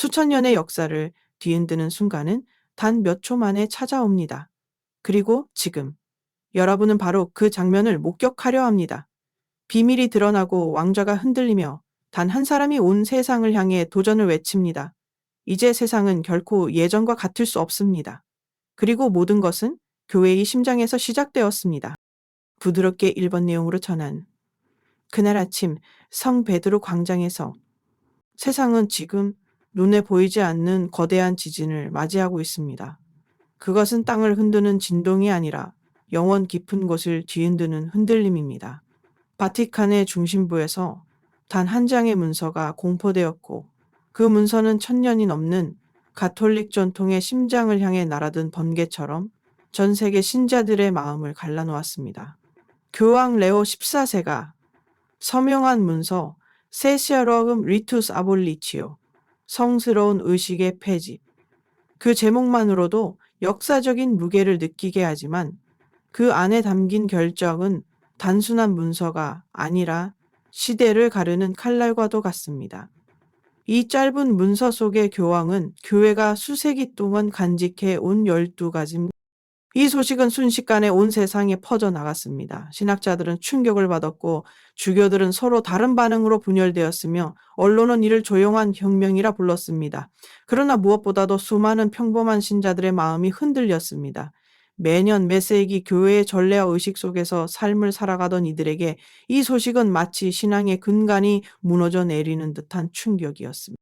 수천 년의 역사를 뒤흔드는 순간은 단 몇 초 만에 찾아옵니다. 그리고 지금 여러분은 바로 그 장면을 목격하려 합니다. 비밀이 드러나고 왕좌가 흔들리며 단 한 사람이 온 세상을 향해 도전을 외칩니다. 이제 세상은 결코 예전과 같을 수 없습니다. 그리고 모든 것은 교회의 심장에서 시작되었습니다. 부드럽게 1번 내용으로 전한 그날 아침 성 베드로 광장에서 세상은 지금 눈에 보이지 않는 거대한 지진을 맞이하고 있습니다. 그것은 땅을 흔드는 진동이 아니라 영원 깊은 곳을 뒤흔드는 흔들림입니다. 바티칸의 중심부에서 단 한 장의 문서가 공포되었고 그 문서는 1000년이 넘는 가톨릭 전통의 심장을 향해 날아든 번개처럼 전 세계 신자들의 마음을 갈라놓았습니다. 교황 레오 14세가 서명한 문서 세시아로금 리투스 아볼리치오 성스러운 의식의 폐지 그 제목만으로도 역사적인 무게를 느끼게 하지만 그 안에 담긴 결정은 단순한 문서가 아니라 시대를 가르는 칼날과도 같습니다. 이 짧은 문서 속의 교황은 교회가 수세기 동안 간직해 온 12가지 이 소식은 순식간에 온 세상에 퍼져나갔습니다. 신학자들은 충격을 받았고 주교들은 서로 다른 반응으로 분열되었으며 언론은 이를 조용한 혁명이라 불렀습니다. 그러나 무엇보다도 수많은 평범한 신자들의 마음이 흔들렸습니다. 매년 몇 세기 교회의 전례와 의식 속에서 삶을 살아가던 이들에게 이 소식은 마치 신앙의 근간이 무너져 내리는 듯한 충격이었습니다.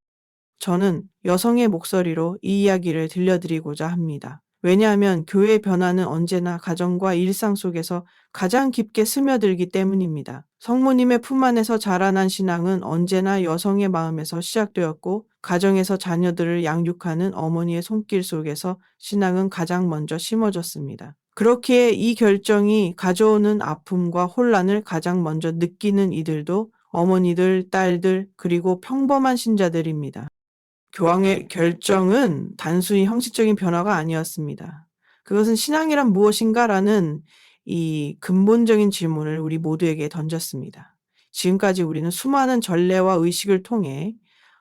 저는 여성의 목소리로 이 이야기를 들려드리고자 합니다. 왜냐하면 교회의 변화는 언제나 가정과 일상 속에서 가장 깊게 스며들기 때문입니다. 성모님의 품 안에서 자라난 신앙은 언제나 여성의 마음에서 시작되었고 가정에서 자녀들을 양육하는 어머니의 손길 속에서 신앙은 가장 먼저 심어졌습니다. 그렇기에 이 결정이 가져오는 아픔과 혼란을 가장 먼저 느끼는 이들도 어머니들, 딸들, 그리고 평범한 신자들입니다. 교황의 결정은 단순히 형식적인 변화가 아니었습니다. 그것은 신앙이란 무엇인가라는 이 근본적인 질문을 우리 모두에게 던졌습니다. 지금까지 우리는 수많은 전례와 의식을 통해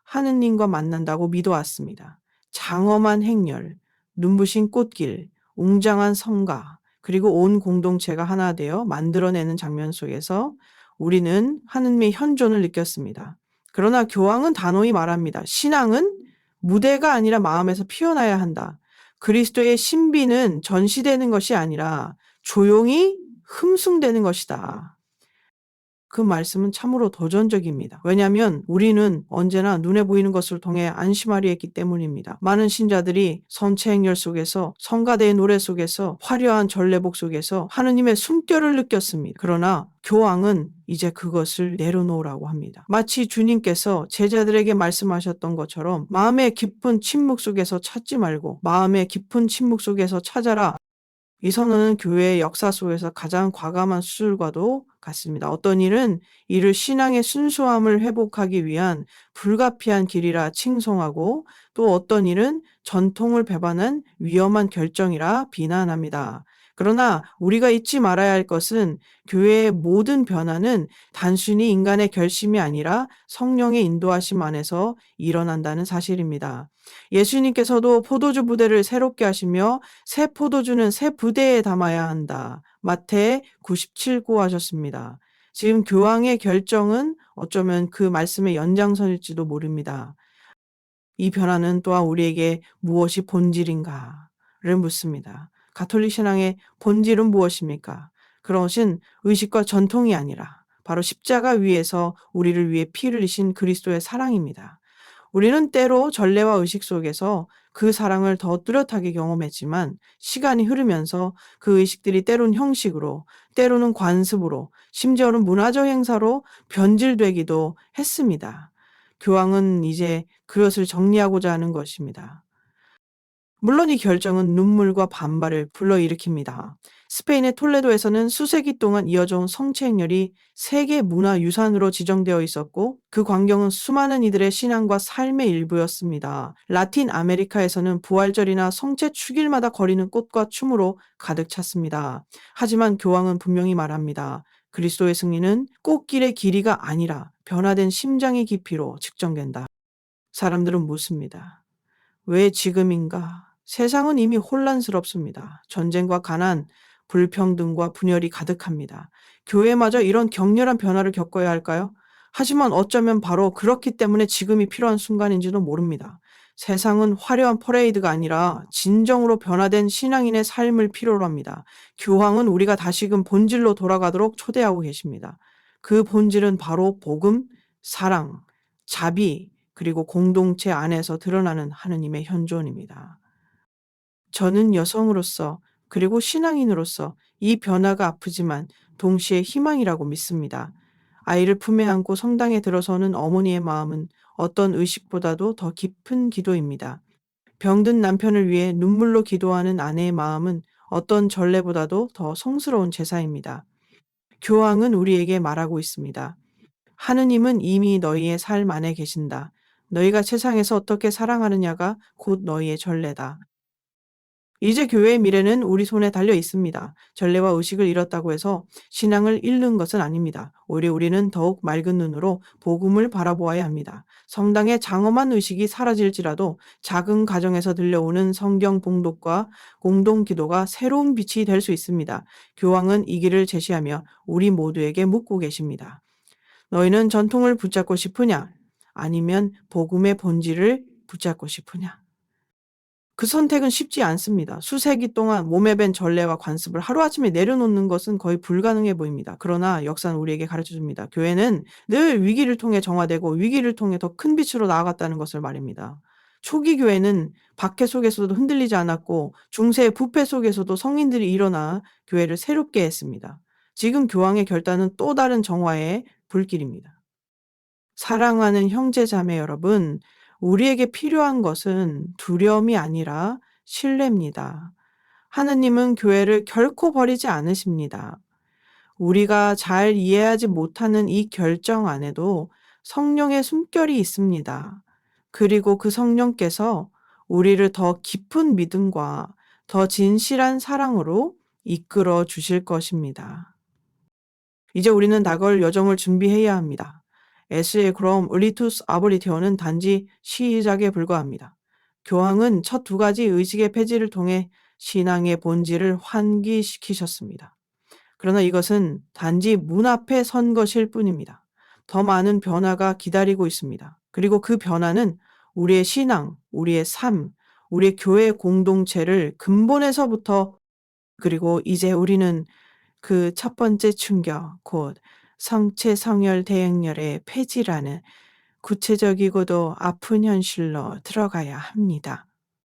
하느님과 만난다고 믿어왔습니다. 장엄한 행렬, 눈부신 꽃길, 웅장한 성가, 그리고 온 공동체가 하나 되어 만들어내는 장면 속에서 우리는 하느님의 현존을 느꼈습니다. 그러나 교황은 단호히 말합니다. 신앙은 무대가 아니라 마음에서 피어나야 한다. 그리스도의 신비는 전시되는 것이 아니라 조용히 흠숭되는 것이다. 그 말씀은 참으로 도전적입니다. 왜냐하면 우리는 언제나 눈에 보이는 것을 통해 안심하려 했기 때문입니다. 많은 신자들이 선체 행렬 속에서 성가대의 노래 속에서 화려한 전례복 속에서 하느님의 숨결을 느꼈습니다. 그러나 교황은 이제 그것을 내려놓으라고 합니다. 마치 주님께서 제자들에게 말씀하셨던 것처럼 마음의 깊은 침묵 속에서 찾지 말고 마음의 깊은 침묵 속에서 찾아라. 이 선언은 교회의 역사 속에서 가장 과감한 수술과도 같습니다. 어떤 일은 이를 신앙의 순수함을 회복하기 위한 불가피한 길이라 칭송하고 또 어떤 일은 전통을 배반한 위험한 결정이라 비난합니다. 그러나 우리가 잊지 말아야 할 것은 교회의 모든 변화는 단순히 인간의 결심이 아니라 성령의 인도하심 안에서 일어난다는 사실입니다. 예수님께서도 포도주 부대를 새롭게 하시며 새 포도주는 새 부대에 담아야 한다. 마태 97고 하셨습니다. 지금 교황의 결정은 어쩌면 그 말씀의 연장선일지도 모릅니다. 이 변화는 또한 우리에게 무엇이 본질인가를 묻습니다. 가톨릭 신앙의 본질은 무엇입니까? 그것은 의식과 전통이 아니라 바로 십자가 위에서 우리를 위해 피 흘리신 그리스도의 사랑입니다. 우리는 때로 전례와 의식 속에서 그 사랑을 더 뚜렷하게 경험했지만 시간이 흐르면서 그 의식들이 때론 형식으로, 때로는 관습으로, 심지어는 문화적 행사로 변질되기도 했습니다. 교황은 이제 그것을 정리하고자 하는 것입니다. 물론 이 결정은 눈물과 반발을 불러일으킵니다. 스페인의 톨레도에서는 수세기 동안 이어져온 성체 행렬이 세계 문화유산으로 지정되어 있었고 그 광경은 수많은 이들의 신앙과 삶의 일부였습니다. 라틴 아메리카에서는 부활절이나 성체 축일마다 거리는 꽃과 춤으로 가득 찼습니다. 하지만 교황은 분명히 말합니다. 그리스도의 승리는 꽃길의 길이가 아니라 변화된 심장의 깊이로 측정된다. 사람들은 묻습니다. 왜 지금인가? 세상은 이미 혼란스럽습니다. 전쟁과 가난, 불평등과 분열이 가득합니다. 교회마저 이런 격렬한 변화를 겪어야 할까요? 하지만 어쩌면 바로 그렇기 때문에 지금이 필요한 순간인지도 모릅니다. 세상은 화려한 퍼레이드가 아니라 진정으로 변화된 신앙인의 삶을 필요로 합니다. 교황은 우리가 다시금 본질로 돌아가도록 초대하고 계십니다. 그 본질은 바로 복음, 사랑, 자비, 그리고 공동체 안에서 드러나는 하느님의 현존입니다. 저는 여성으로서 그리고 신앙인으로서 이 변화가 아프지만 동시에 희망이라고 믿습니다. 아이를 품에 안고 성당에 들어서는 어머니의 마음은 어떤 의식보다도 더 깊은 기도입니다. 병든 남편을 위해 눈물로 기도하는 아내의 마음은 어떤 전례보다도 더 성스러운 제사입니다. 교황은 우리에게 말하고 있습니다. 하느님은 이미 너희의 삶 안에 계신다. 너희가 세상에서 어떻게 사랑하느냐가 곧 너희의 전례다. 이제 교회의 미래는 우리 손에 달려 있습니다. 전례와 의식을 잃었다고 해서 신앙을 잃는 것은 아닙니다. 오히려 우리는 더욱 맑은 눈으로 복음을 바라보아야 합니다. 성당의 장엄한 의식이 사라질지라도 작은 가정에서 들려오는 성경 봉독과 공동 기도가 새로운 빛이 될 수 있습니다. 교황은 이 길을 제시하며 우리 모두에게 묻고 계십니다. 너희는 전통을 붙잡고 싶으냐? 아니면 복음의 본질을 붙잡고 싶으냐? 그 선택은 쉽지 않습니다. 수세기 동안 몸에 밴 전례와 관습을 하루아침에 내려놓는 것은 거의 불가능해 보입니다. 그러나 역사는 우리에게 가르쳐 줍니다. 교회는 늘 위기를 통해 정화되고 위기를 통해 더 큰 빛으로 나아갔다는 것을 말입니다. 초기 교회는 박해 속에서도 흔들리지 않았고 중세의 부패 속에서도 성인들이 일어나 교회를 새롭게 했습니다. 지금 교황의 결단은 또 다른 정화의 불길입니다. 사랑하는 형제 자매 여러분, 우리에게 필요한 것은 두려움이 아니라 신뢰입니다. 하느님은 교회를 결코 버리지 않으십니다. 우리가 잘 이해하지 못하는 이 결정 안에도 성령의 숨결이 있습니다. 그리고 그 성령께서 우리를 더 깊은 믿음과 더 진실한 사랑으로 이끌어 주실 것입니다. 이제 우리는 나걸 여정을 준비해야 합니다. 에스의 그럼 을리투스 아볼리티오는 단지 시작에 불과합니다. 교황은 첫 두 가지 의식의 폐지를 통해 신앙의 본질을 환기시키셨습니다. 그러나 이것은 단지 문 앞에 선 것일 뿐입니다. 더 많은 변화가 기다리고 있습니다. 그리고 그 변화는 우리의 신앙, 우리의 삶, 우리의 교회 공동체를 근본에서부터 그리고 이제 우리는 그 첫 번째 충격, 곧 성체 성혈 대행렬의 폐지라는 구체적이고도 아픈 현실로 들어가야 합니다.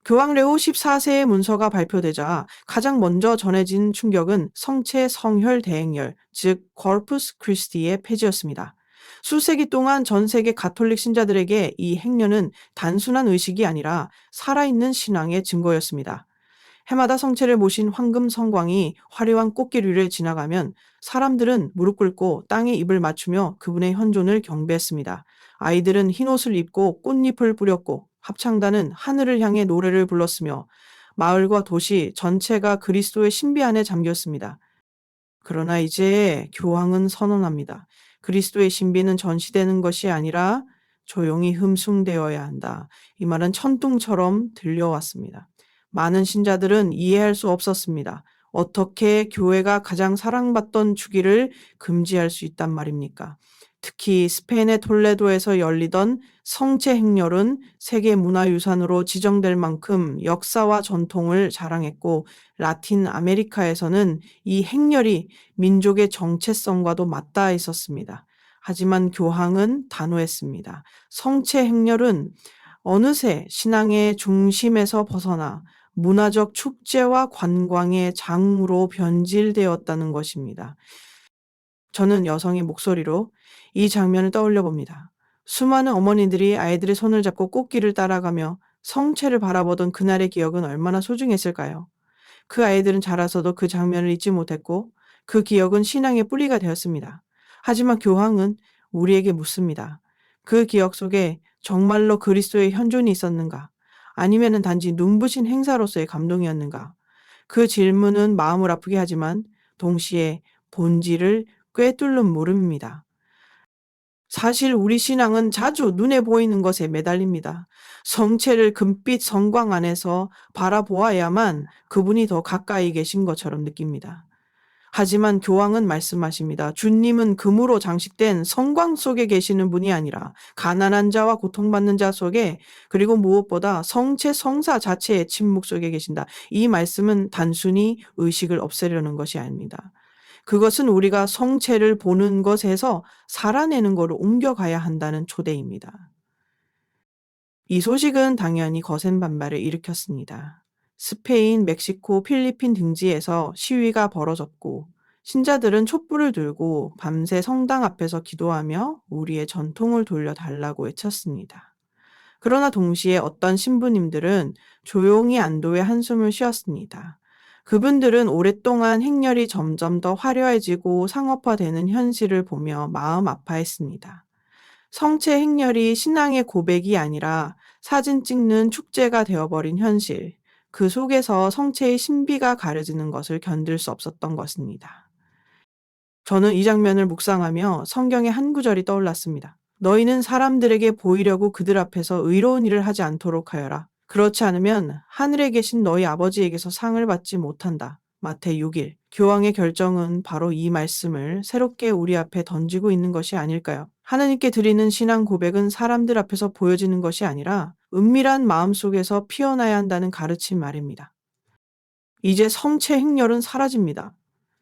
교황 레오 14세의 문서가 발표되자 가장 먼저 전해진 충격은 성체 성혈 대행렬, 즉 corpus christi의 폐지였습니다. 수세기 동안 전 세계 가톨릭 신자들에게 이 행렬은 단순한 의식이 아니라 살아있는 신앙의 증거였습니다. 해마다 성체를 모신 황금 성광이 화려한 꽃길 위를 지나가면 사람들은 무릎 꿇고 땅에 입을 맞추며 그분의 현존을 경배했습니다. 아이들은 흰옷을 입고 꽃잎을 뿌렸고 합창단은 하늘을 향해 노래를 불렀으며 마을과 도시 전체가 그리스도의 신비 안에 잠겼습니다. 그러나 이제 교황은 선언합니다. 그리스도의 신비는 전시되는 것이 아니라 조용히 흠숭되어야 한다. 이 말은 천둥처럼 들려왔습니다. 많은 신자들은 이해할 수 없었습니다. 어떻게 교회가 가장 사랑받던 주기를 금지할 수 있단 말입니까? 특히 스페인의 톨레도에서 열리던 성체 행렬은 세계 문화유산으로 지정될 만큼 역사와 전통을 자랑했고 라틴 아메리카에서는 이 행렬이 민족의 정체성과도 맞닿아 있었습니다. 하지만 교황은 단호했습니다. 성체 행렬은 어느새 신앙의 중심에서 벗어나 문화적 축제와 관광의 장으로 변질되었다는 것입니다. 저는 여성의 목소리로 이 장면을 떠올려 봅니다. 수많은 어머니들이 아이들의 손을 잡고 꽃길을 따라가며 성체를 바라보던 그날의 기억은 얼마나 소중했을까요? 그 아이들은 자라서도 그 장면을 잊지 못했고 그 기억은 신앙의 뿌리가 되었습니다. 하지만 교황은 우리에게 묻습니다. 그 기억 속에 정말로 그리스도의 현존이 있었는가? 아니면 단지 눈부신 행사로서의 감동이었는가? 그 질문은 마음을 아프게 하지만 동시에 본질을 꿰뚫는 물음입니다. 사실 우리 신앙은 자주 눈에 보이는 것에 매달립니다. 성체를 금빛 성광 안에서 바라보아야만 그분이 더 가까이 계신 것처럼 느낍니다. 하지만 교황은 말씀하십니다. 주님은 금으로 장식된 성광 속에 계시는 분이 아니라 가난한 자와 고통받는 자 속에, 그리고 무엇보다 성체 성사 자체의 침묵 속에 계신다. 이 말씀은 단순히 의식을 없애려는 것이 아닙니다. 그것은 우리가 성체를 보는 것에서 살아내는 것으로 옮겨가야 한다는 초대입니다. 이 소식은 당연히 거센 반발을 일으켰습니다. 스페인, 멕시코, 필리핀 등지에서 시위가 벌어졌고, 신자들은 촛불을 들고 밤새 성당 앞에서 기도하며 우리의 전통을 돌려달라고 외쳤습니다. 그러나 동시에 어떤 신부님들은 조용히 안도의 한숨을 쉬었습니다. 그분들은 오랫동안 행렬이 점점 더 화려해지고 상업화되는 현실을 보며 마음 아파했습니다. 성체 행렬이 신앙의 고백이 아니라 사진 찍는 축제가 되어버린 현실, 그 속에서 성체의 신비가 가려지는 것을 견딜 수 없었던 것입니다. 저는 이 장면을 묵상하며 성경의 한 구절이 떠올랐습니다. 너희는 사람들에게 보이려고 그들 앞에서 의로운 일을 하지 않도록 하여라. 그렇지 않으면 하늘에 계신 너희 아버지에게서 상을 받지 못한다. 마태 6일. 교황의 결정은 바로 이 말씀을 새롭게 우리 앞에 던지고 있는 것이 아닐까요? 하나님께 드리는 신앙 고백은 사람들 앞에서 보여지는 것이 아니라 은밀한 마음 속에서 피어나야 한다는 가르침 말입니다. 이제 성체 행렬은 사라집니다.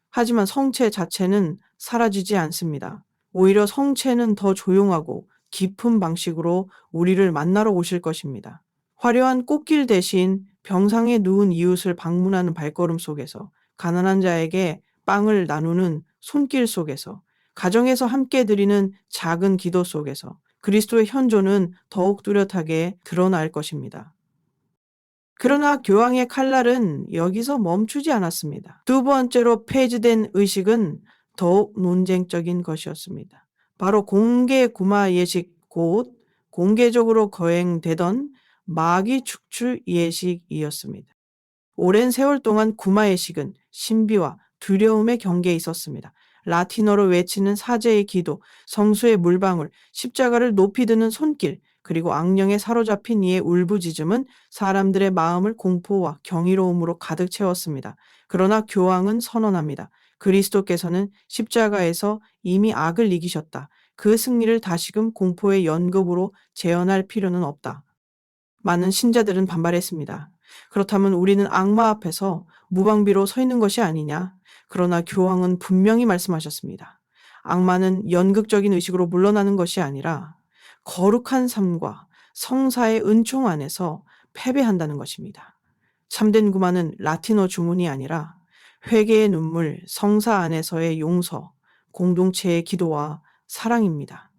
하지만 성체 자체는 사라지지 않습니다. 오히려 성체는 더 조용하고 깊은 방식으로 우리를 만나러 오실 것입니다. 화려한 꽃길 대신 병상에 누운 이웃을 방문하는 발걸음 속에서, 가난한 자에게 빵을 나누는 손길 속에서, 가정에서 함께 드리는 작은 기도 속에서 그리스도의 현존은 더욱 뚜렷하게 드러날 것입니다. 그러나 교황의 칼날은 여기서 멈추지 않았습니다. 두 번째로 폐지된 의식은 더욱 논쟁적인 것이었습니다. 바로 공개 구마 예식, 곧 공개적으로 거행되던 마귀 축출 예식이었습니다. 오랜 세월 동안 구마 예식은 신비와 두려움의 경계에 있었습니다. 라틴어로 외치는 사제의 기도, 성수의 물방울, 십자가를 높이 드는 손길, 그리고 악령에 사로잡힌 이의 울부짖음은 사람들의 마음을 공포와 경이로움으로 가득 채웠습니다. 그러나 교황은 선언합니다. 그리스도께서는 십자가에서 이미 악을 이기셨다. 그 승리를 다시금 공포의 연극으로 재현할 필요는 없다. 많은 신자들은 반발했습니다. 그렇다면 우리는 악마 앞에서 무방비로 서 있는 것이 아니냐? 그러나 교황은 분명히 말씀하셨습니다. 악마는 연극적인 의식으로 물러나는 것이 아니라 거룩한 삶과 성사의 은총 안에서 패배한다는 것입니다. 참된 구마는 라틴어 주문이 아니라 회개의 눈물, 성사 안에서의 용서, 공동체의 기도와 사랑입니다.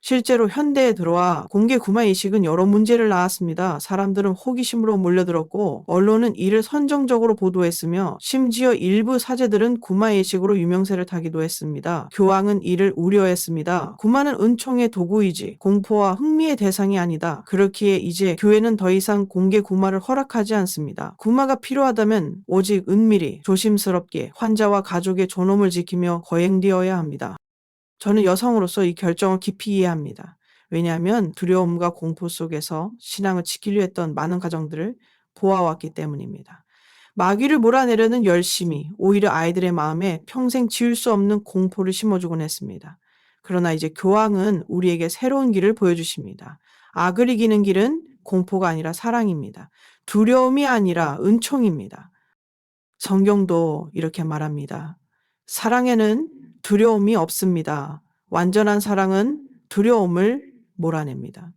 실제로 현대에 들어와 공개 구마 이식은 여러 문제를 낳았습니다. 사람들은 호기심으로 몰려들었고 언론은 이를 선정적으로 보도했으며 심지어 일부 사제들은 구마 이식으로 유명세를 타기도 했습니다. 교황은 이를 우려했습니다. 구마는 은총의 도구이지 공포와 흥미의 대상이 아니다. 그렇기에 이제 교회는 더 이상 공개 구마를 허락하지 않습니다. 구마가 필요하다면 오직 은밀히 조심스럽게 환자와 가족의 존엄을 지키며 거행되어야 합니다. 저는 여성으로서 이 결정을 깊이 이해합니다. 왜냐하면 두려움과 공포 속에서 신앙을 지키려 했던 많은 가정들을 보아왔기 때문입니다. 마귀를 몰아내려는 열심이 오히려 아이들의 마음에 평생 지울 수 없는 공포를 심어주곤 했습니다. 그러나 이제 교황은 우리에게 새로운 길을 보여주십니다. 악을 이기는 길은 공포가 아니라 사랑입니다. 두려움이 아니라 은총입니다. 성경도 이렇게 말합니다. 사랑에는 두려움이 없습니다. 완전한 사랑은 두려움을 몰아냅니다.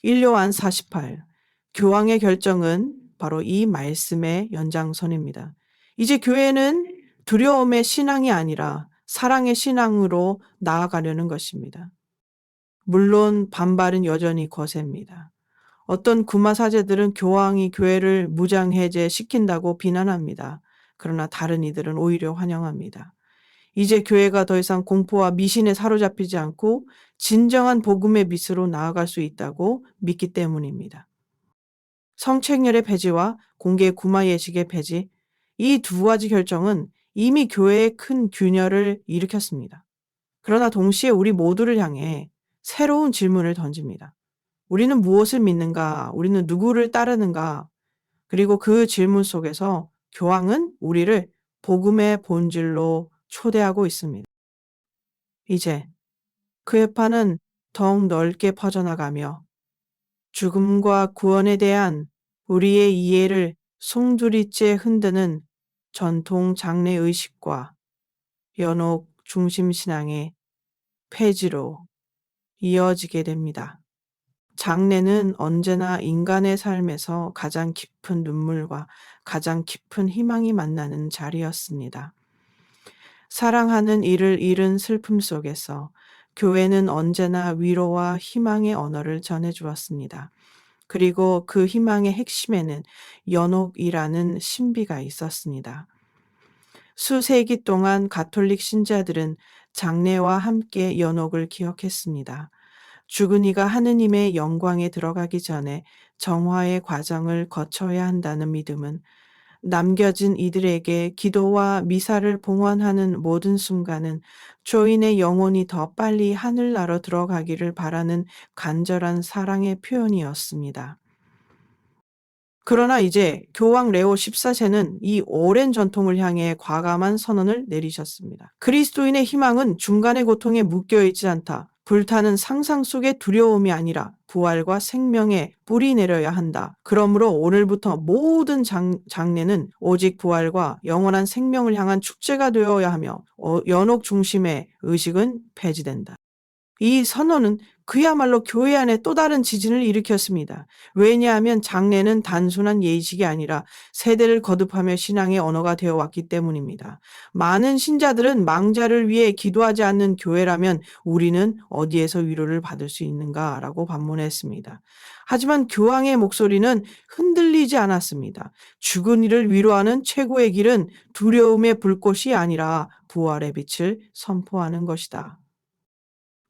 1요한 48. 교황의 결정은 바로 이 말씀의 연장선입니다. 이제 교회는 두려움의 신앙이 아니라 사랑의 신앙으로 나아가려는 것입니다. 물론 반발은 여전히 거셉니다. 어떤 구마 사제들은 교황이 교회를 무장해제시킨다고 비난합니다. 그러나 다른 이들은 오히려 환영합니다. 이제 교회가 더 이상 공포와 미신에 사로잡히지 않고 진정한 복음의 빛으로 나아갈 수 있다고 믿기 때문입니다. 성책렬의 폐지와 공개 구마 예식의 폐지, 이 두 가지 결정은 이미 교회에 큰 균열을 일으켰습니다. 그러나 동시에 우리 모두를 향해 새로운 질문을 던집니다. 우리는 무엇을 믿는가? 우리는 누구를 따르는가? 그리고 그 질문 속에서 교황은 우리를 복음의 본질로 초대하고 있습니다. 이제 그 여파는 더욱 넓게 퍼져나가며 죽음과 구원에 대한 우리의 이해를 송두리째 흔드는 전통 장례 의식과 연옥 중심 신앙의 폐지로 이어지게 됩니다. 장례는 언제나 인간의 삶에서 가장 깊은 눈물과 가장 깊은 희망이 만나는 자리였습니다. 사랑하는 이를 잃은 슬픔 속에서 교회는 언제나 위로와 희망의 언어를 전해주었습니다. 그리고 그 희망의 핵심에는 연옥이라는 신비가 있었습니다. 수세기 동안 가톨릭 신자들은 장례와 함께 연옥을 기억했습니다. 죽은 이가 하느님의 영광에 들어가기 전에 정화의 과정을 거쳐야 한다는 믿음은 남겨진 이들에게 기도와 미사를 봉헌하는 모든 순간은 조인의 영혼이 더 빨리 하늘나라 들어가기를 바라는 간절한 사랑의 표현이었습니다. 그러나 이제 교황 레오 14세는 이 오랜 전통을 향해 과감한 선언을 내리셨습니다. 그리스도인의 희망은 중간의 고통에 묶여있지 않다. 불타는 상상 속의 두려움이 아니라 부활과 생명에 뿌리 내려야 한다. 그러므로 오늘부터 모든 장례는 오직 부활과 영원한 생명을 향한 축제가 되어야 하며 연옥 중심의 의식은 폐지된다. 이 선언은 그야말로 교회 안에 또 다른 지진을 일으켰습니다. 왜냐하면 장례는 단순한 예식이 아니라 세대를 거듭하며 신앙의 언어가 되어 왔기 때문입니다. 많은 신자들은 망자를 위해 기도하지 않는 교회라면 우리는 어디에서 위로를 받을 수 있는가라고 반문했습니다. 하지만 교황의 목소리는 흔들리지 않았습니다. 죽은 이를 위로하는 최고의 길은 두려움의 불꽃이 아니라 부활의 빛을 선포하는 것이다.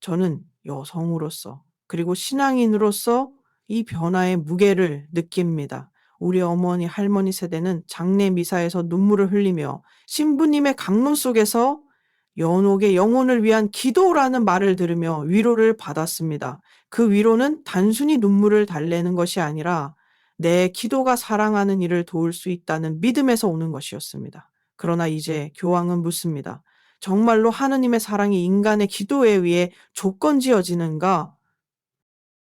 저는 여성으로서 그리고 신앙인으로서 이 변화의 무게를 느낍니다. 우리 어머니, 할머니 세대는 장례 미사에서 눈물을 흘리며 신부님의 강론 속에서 연옥의 영혼을 위한 기도라는 말을 들으며 위로를 받았습니다. 그 위로는 단순히 눈물을 달래는 것이 아니라 내 기도가 사랑하는 이를 도울 수 있다는 믿음에서 오는 것이었습니다. 그러나 이제 교황은 묻습니다. 정말로 하느님의 사랑이 인간의 기도에 의해 조건 지어지는가?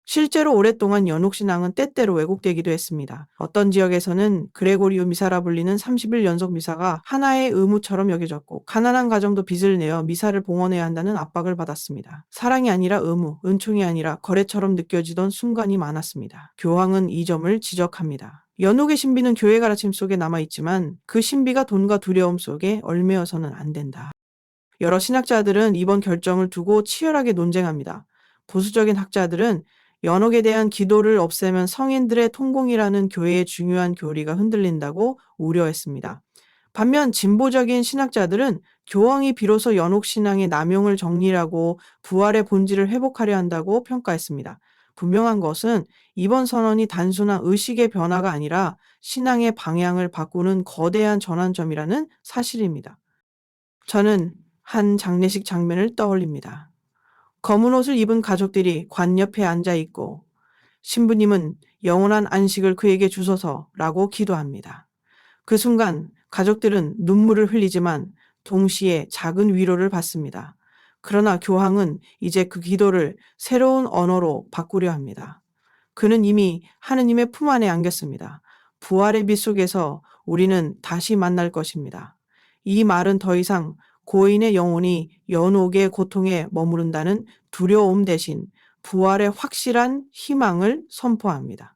실제로 오랫동안 연옥신앙은 때때로 왜곡되기도 했습니다. 어떤 지역에서는 그레고리오 미사라 불리는 30일 연속 미사가 하나의 의무처럼 여겨졌고 가난한 가정도 빚을 내어 미사를 봉헌해야 한다는 압박을 받았습니다. 사랑이 아니라 의무, 은총이 아니라 거래처럼 느껴지던 순간이 많았습니다. 교황은 이 점을 지적합니다. 연옥의 신비는 교회 가르침 속에 남아있지만 그 신비가 돈과 두려움 속에 얽매여서는 안 된다. 여러 신학자들은 이번 결정을 두고 치열하게 논쟁합니다. 보수적인 학자들은 연옥에 대한 기도를 없애면 성인들의 통공이라는 교회의 중요한 교리가 흔들린다고 우려했습니다. 반면 진보적인 신학자들은 교황이 비로소 연옥신앙의 남용을 정리하고 부활의 본질을 회복하려 한다고 평가했습니다. 분명한 것은 이번 선언이 단순한 의식의 변화가 아니라 신앙의 방향을 바꾸는 거대한 전환점이라는 사실입니다. 저는 한 장례식 장면을 떠올립니다. 검은 옷을 입은 가족들이 관 옆에 앉아 있고 신부님은 영원한 안식을 그에게 주소서라고 기도합니다. 그 순간 가족들은 눈물을 흘리지만 동시에 작은 위로를 받습니다. 그러나 교황은 이제 그 기도를 새로운 언어로 바꾸려 합니다. 그는 이미 하느님의 품 안에 안겼습니다. 부활의 빛 속에서 우리는 다시 만날 것입니다. 이 말은 더 이상 고인의 영혼이 연옥의 고통에 머무른다는 두려움 대신 부활의 확실한 희망을 선포합니다.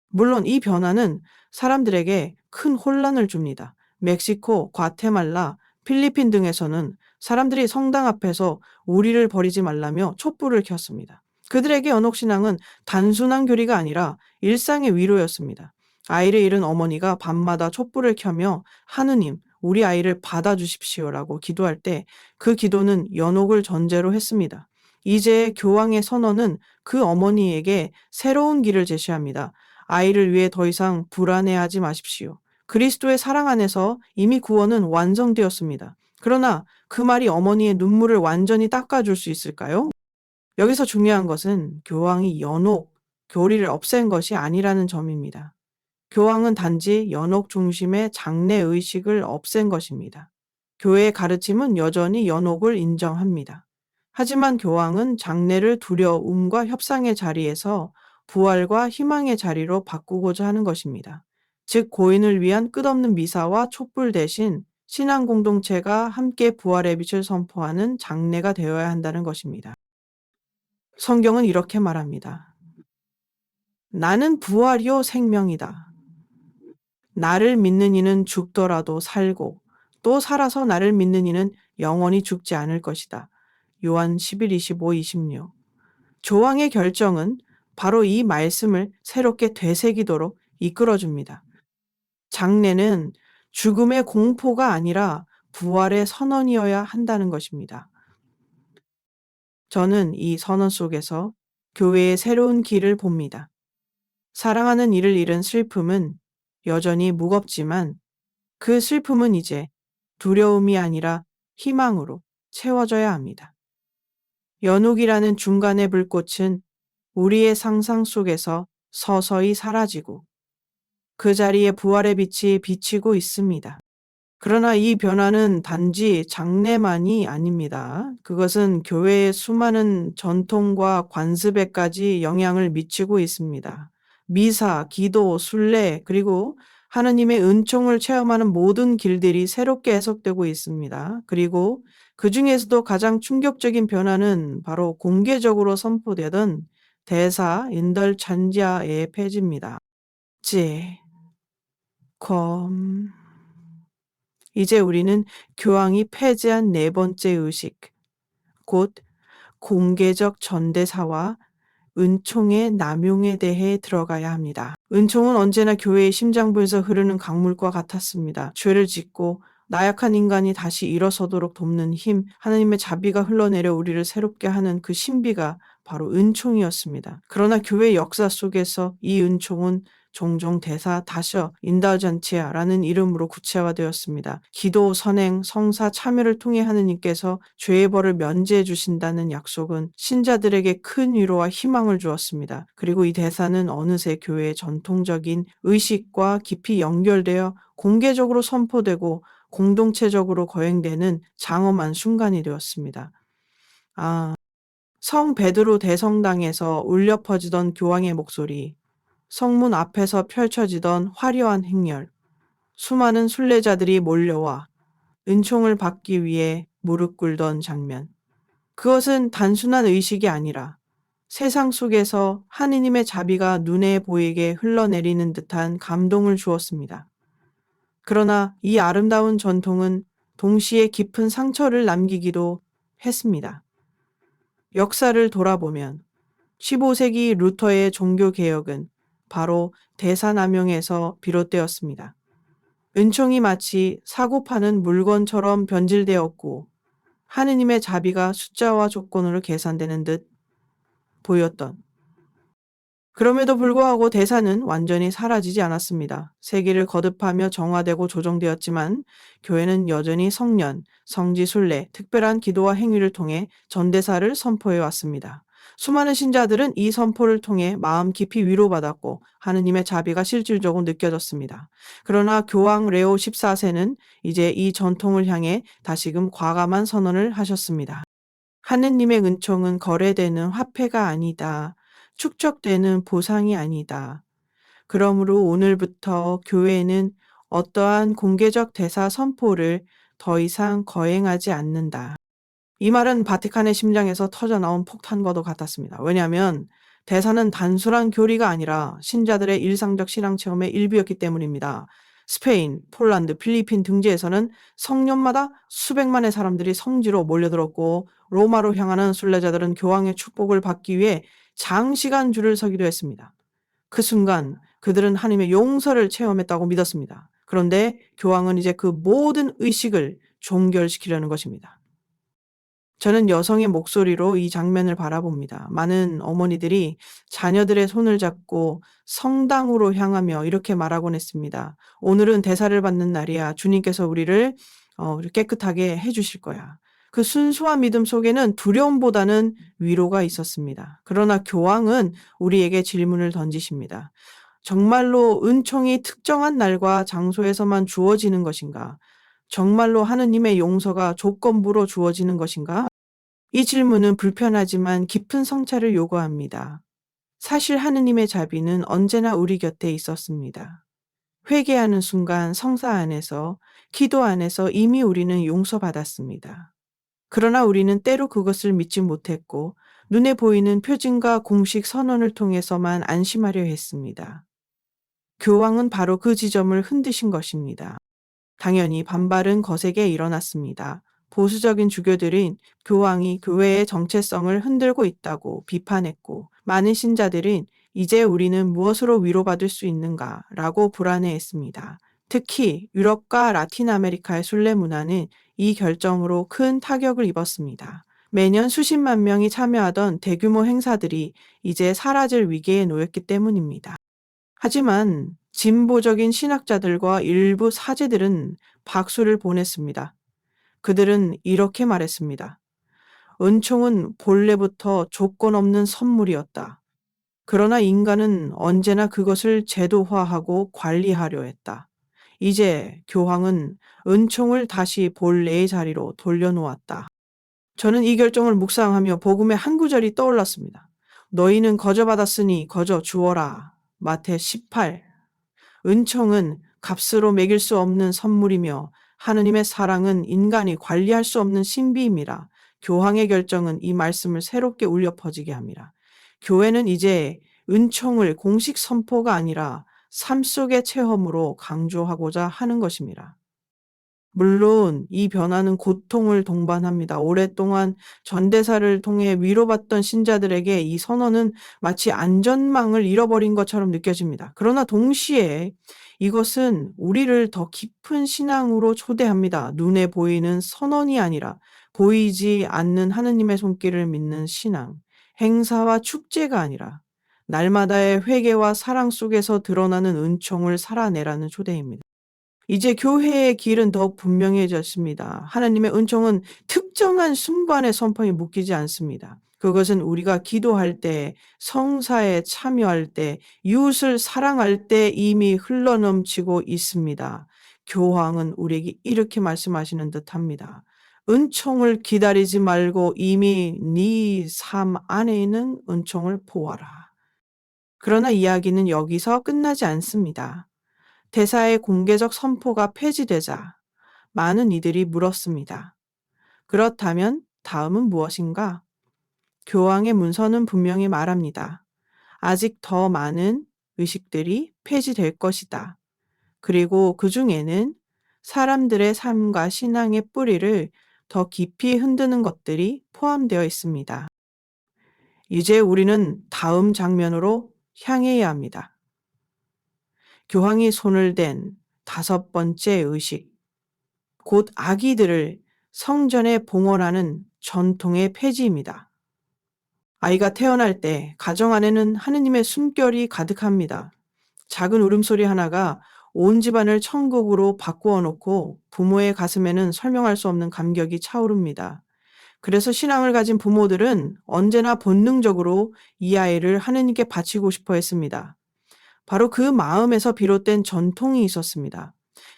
물론 이 변화는 사람들에게 큰 혼란을 줍니다. 멕시코, 과테말라, 필리핀 등에서는 사람들이 성당 앞에서 우리를 버리지 말라며 촛불을 켰습니다. 그들에게 연옥신앙은 단순한 교리가 아니라 일상의 위로였습니다. 아이를 잃은 어머니가 밤마다 촛불을 켜며 하느님, 우리 아이를 받아주십시오라고 기도할 때 그 기도는 연옥을 전제로 했습니다. 이제 교황의 선언은 그 어머니에게 새로운 길을 제시합니다. 아이를 위해 더 이상 불안해하지 마십시오. 그리스도의 사랑 안에서 이미 구원은 완성되었습니다. 그러나 그 말이 어머니의 눈물을 완전히 닦아줄 수 있을까요? 여기서 중요한 것은 교황이 연옥, 교리를 없앤 것이 아니라는 점입니다. 교황은 단지 연옥 중심의 장래 의식을 없앤 것입니다. 교회의 가르침은 여전히 연옥을 인정합니다. 하지만 교황은 장래를 두려움과 협상의 자리에서 부활과 희망의 자리로 바꾸고자 하는 것입니다. 즉, 고인을 위한 끝없는 미사와 촛불 대신 신앙 공동체가 함께 부활의 빛을 선포하는 장래가 되어야 한다는 것입니다. 성경은 이렇게 말합니다. 나는 부활이요 생명이다. 나를 믿는 이는 죽더라도 살고 또 살아서 나를 믿는 이는 영원히 죽지 않을 것이다. 요한 11, 25, 26. 조왕의 결정은 바로 이 말씀을 새롭게 되새기도록 이끌어줍니다. 장래는 죽음의 공포가 아니라 부활의 선언이어야 한다는 것입니다. 저는 이 선언 속에서 교회의 새로운 길을 봅니다. 사랑하는 이를 잃은 슬픔은 여전히 무겁지만 그 슬픔은 이제 두려움이 아니라 희망으로 채워져야 합니다. 연옥이라는 중간의 불꽃은 우리의 상상 속에서 서서히 사라지고 그 자리에 부활의 빛이 비치고 있습니다. 그러나 이 변화는 단지 장래만이 아닙니다. 그것은 교회의 수많은 전통과 관습에까지 영향을 미치고 있습니다. 미사, 기도, 순례, 그리고 하느님의 은총을 체험하는 모든 길들이 새롭게 해석되고 있습니다. 그리고 그 중에서도 가장 충격적인 변화는 바로 공개적으로 선포되던 대사 인덜찬지아의 폐지입니다. 제, 검. 이제 우리는 교황이 폐지한 네 번째 의식, 곧 공개적 전대사와 은총의 남용에 대해 들어가야 합니다. 은총은 언제나 교회의 심장부에서 흐르는 강물과 같았습니다. 죄를 짓고 나약한 인간이 다시 일어서도록 돕는 힘, 하나님의 자비가 흘러내려 우리를 새롭게 하는 그 신비가 바로 은총이었습니다. 그러나 교회 역사 속에서 이 은총은 종종 대사 다셔 인다전치아라는 이름으로 구체화되었습니다. 기도, 선행, 성사, 참여를 통해 하느님께서 죄의 벌을 면제해 주신다는 약속은 신자들에게 큰 위로와 희망을 주었습니다. 그리고 이 대사는 어느새 교회의 전통적인 의식과 깊이 연결되어 공개적으로 선포되고 공동체적으로 거행되는 장엄한 순간이 되었습니다. 성 베드로 대성당에서 울려 퍼지던 교황의 목소리, 성문 앞에서 펼쳐지던 화려한 행렬, 수많은 순례자들이 몰려와 은총을 받기 위해 무릎 꿇던 장면. 그것은 단순한 의식이 아니라 세상 속에서 하느님의 자비가 눈에 보이게 흘러내리는 듯한 감동을 주었습니다. 그러나 이 아름다운 전통은 동시에 깊은 상처를 남기기도 했습니다. 역사를 돌아보면 15세기 루터의 종교개혁은 바로 대사남용에서 비롯되었습니다. 은총이 마치 사고 파는 물건처럼 변질되었고 하느님의 자비가 숫자와 조건으로 계산되는 듯 보였던. 그럼에도 불구하고 대사는 완전히 사라지지 않았습니다. 세기를 거듭하며 정화되고 조정되었지만 교회는 여전히 성년, 성지 순례, 특별한 기도와 행위를 통해 전대사를 선포해 왔습니다. 수많은 신자들은 이 선포를 통해 마음 깊이 위로받았고 하느님의 자비가 실질적으로 느껴졌습니다. 그러나 교황 레오 14세는 이제 이 전통을 향해 다시금 과감한 선언을 하셨습니다. 하느님의 은총은 거래되는 화폐가 아니다. 축적되는 보상이 아니다. 그러므로 오늘부터 교회는 어떠한 공개적 대사 선포를 더 이상 거행하지 않는다. 이 말은 바티칸의 심장에서 터져나온 폭탄과도 같았습니다. 왜냐하면 대사는 단순한 교리가 아니라 신자들의 일상적 신앙 체험의 일부였기 때문입니다. 스페인, 폴란드, 필리핀 등지에서는 성년마다 수백만의 사람들이 성지로 몰려들었고 로마로 향하는 순례자들은 교황의 축복을 받기 위해 장시간 줄을 서기도 했습니다. 그 순간 그들은 하나님의 용서를 체험했다고 믿었습니다. 그런데 교황은 이제 그 모든 의식을 종결시키려는 것입니다. 저는 여성의 목소리로 이 장면을 바라봅니다. 많은 어머니들이 자녀들의 손을 잡고 성당으로 향하며 이렇게 말하곤 했습니다. 오늘은 대사를 받는 날이야. 주님께서 우리를 깨끗하게 해 주실 거야. 그 순수한 믿음 속에는 두려움보다는 위로가 있었습니다. 그러나 교황은 우리에게 질문을 던지십니다. 정말로 은총이 특정한 날과 장소에서만 주어지는 것인가? 정말로 하느님의 용서가 조건부로 주어지는 것인가? 이 질문은 불편하지만 깊은 성찰을 요구합니다. 사실 하느님의 자비는 언제나 우리 곁에 있었습니다. 회개하는 순간 성사 안에서, 기도 안에서 이미 우리는 용서받았습니다. 그러나 우리는 때로 그것을 믿지 못했고, 눈에 보이는 표징과 공식 선언을 통해서만 안심하려 했습니다. 교황은 바로 그 지점을 흔드신 것입니다. 당연히 반발은 거세게 일어났습니다. 보수적인 주교들은 교황이 교회의 정체성을 흔들고 있다고 비판했고, 많은 신자들은 이제 우리는 무엇으로 위로받을 수 있는가 라고 불안해했습니다. 특히 유럽과 라틴 아메리카의 순례 문화는 이 결정으로 큰 타격을 입었습니다. 매년 수십만 명이 참여하던 대규모 행사들이 이제 사라질 위기에 놓였기 때문입니다. 하지만 진보적인 신학자들과 일부 사제들은 박수를 보냈습니다. 그들은 이렇게 말했습니다. 은총은 본래부터 조건 없는 선물이었다. 그러나 인간은 언제나 그것을 제도화하고 관리하려 했다. 이제 교황은 은총을 다시 본래의 자리로 돌려놓았다. 저는 이 결정을 묵상하며 복음의 한 구절이 떠올랐습니다. 너희는 거저받았으니 거저 주어라. 마태 18. 은총은 값으로 매길 수 없는 선물이며 하느님의 사랑은 인간이 관리할 수 없는 신비입니다. 교황의 결정은 이 말씀을 새롭게 울려 퍼지게 합니다. 교회는 이제 은총을 공식 선포가 아니라 삶 속의 체험으로 강조하고자 하는 것입니다. 물론 이 변화는 고통을 동반합니다. 오랫동안 전대사를 통해 위로받던 신자들에게 이 선언은 마치 안전망을 잃어버린 것처럼 느껴집니다. 그러나 동시에 이것은 우리를 더 깊은 신앙으로 초대합니다. 눈에 보이는 선언이 아니라 보이지 않는 하느님의 손길을 믿는 신앙, 행사와 축제가 아니라 날마다의 회개와 사랑 속에서 드러나는 은총을 살아내라는 초대입니다. 이제 교회의 길은 더욱 분명해졌습니다. 하나님의 은총은 특정한 순간의 선포에 묶이지 않습니다. 그것은 우리가 기도할 때, 성사에 참여할 때, 이웃을 사랑할 때 이미 흘러넘치고 있습니다. 교황은 우리에게 이렇게 말씀하시는 듯합니다. 은총을 기다리지 말고 이미 네 삶 안에 있는 은총을 보아라. 그러나 이야기는 여기서 끝나지 않습니다. 대사의 공개적 선포가 폐지되자 많은 이들이 물었습니다. 그렇다면 다음은 무엇인가? 교황의 문서는 분명히 말합니다. 아직 더 많은 의식들이 폐지될 것이다. 그리고 그 중에는 사람들의 삶과 신앙의 뿌리를 더 깊이 흔드는 것들이 포함되어 있습니다. 이제 우리는 다음 장면으로 향해야 합니다. 교황이 손을 댄 다섯 번째 의식, 곧 아기들을 성전에 봉헌하는 전통의 폐지입니다. 아이가 태어날 때 가정 안에는 하느님의 숨결이 가득합니다. 작은 울음소리 하나가 온 집안을 천국으로 바꾸어 놓고 부모의 가슴에는 설명할 수 없는 감격이 차오릅니다. 그래서 신앙을 가진 부모들은 언제나 본능적으로 이 아이를 하느님께 바치고 싶어 했습니다. 바로 그 마음에서 비롯된 전통이 있었습니다.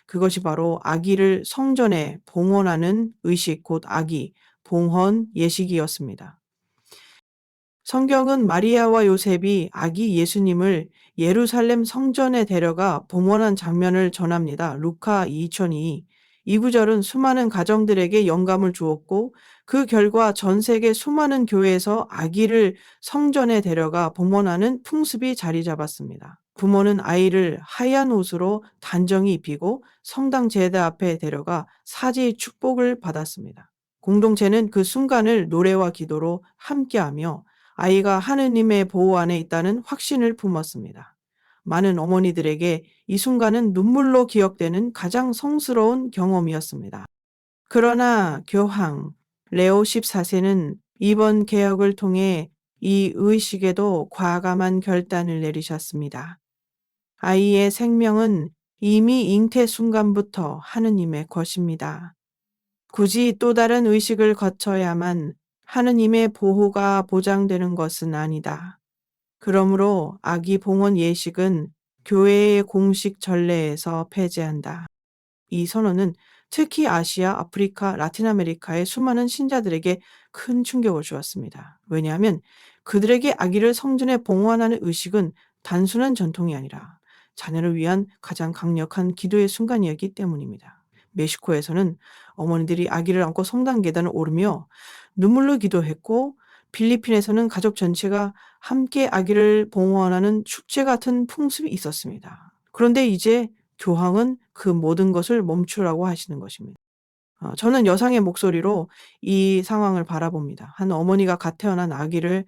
그것이 바로 아기를 성전에 봉헌하는 의식, 곧 아기, 봉헌 예식이었습니다. 성경은 마리아와 요셉이 아기 예수님을 예루살렘 성전에 데려가 봉헌한 장면을 전합니다. 루카 2:2. 이 구절은 수많은 가정들에게 영감을 주었고 그 결과 전 세계 수많은 교회에서 아기를 성전에 데려가 봉헌하는 풍습이 자리 잡았습니다. 부모는 아이를 하얀 옷으로 단정히 입히고 성당 제대 앞에 데려가 사제의 축복을 받았습니다. 공동체는 그 순간을 노래와 기도로 함께하며 아이가 하느님의 보호 안에 있다는 확신을 품었습니다. 많은 어머니들에게 이 순간은 눈물로 기억되는 가장 성스러운 경험이었습니다. 그러나 교황 레오 14세는 이번 개혁을 통해 이 의식에도 과감한 결단을 내리셨습니다. 아이의 생명은 이미 잉태 순간부터 하느님의 것입니다. 굳이 또 다른 의식을 거쳐야만 하느님의 보호가 보장되는 것은 아니다. 그러므로 아기 봉헌 예식은 교회의 공식 전례에서 폐지한다. 이 선언은 특히 아시아, 아프리카, 라틴 아메리카의 수많은 신자들에게 큰 충격을 주었습니다. 왜냐하면 그들에게 아기를 성전에 봉헌하는 의식은 단순한 전통이 아니라 자녀를 위한 가장 강력한 기도의 순간이었기 때문입니다. 멕시코에서는 어머니들이 아기를 안고 성당 계단을 오르며 눈물로 기도했고, 필리핀에서는 가족 전체가 함께 아기를 봉헌하는 축제 같은 풍습이 있었습니다. 그런데 이제 교황은 그 모든 것을 멈추라고 하시는 것입니다. 저는 여상의 목소리로 이 상황을 바라봅니다. 한 어머니가 갓 태어난 아기를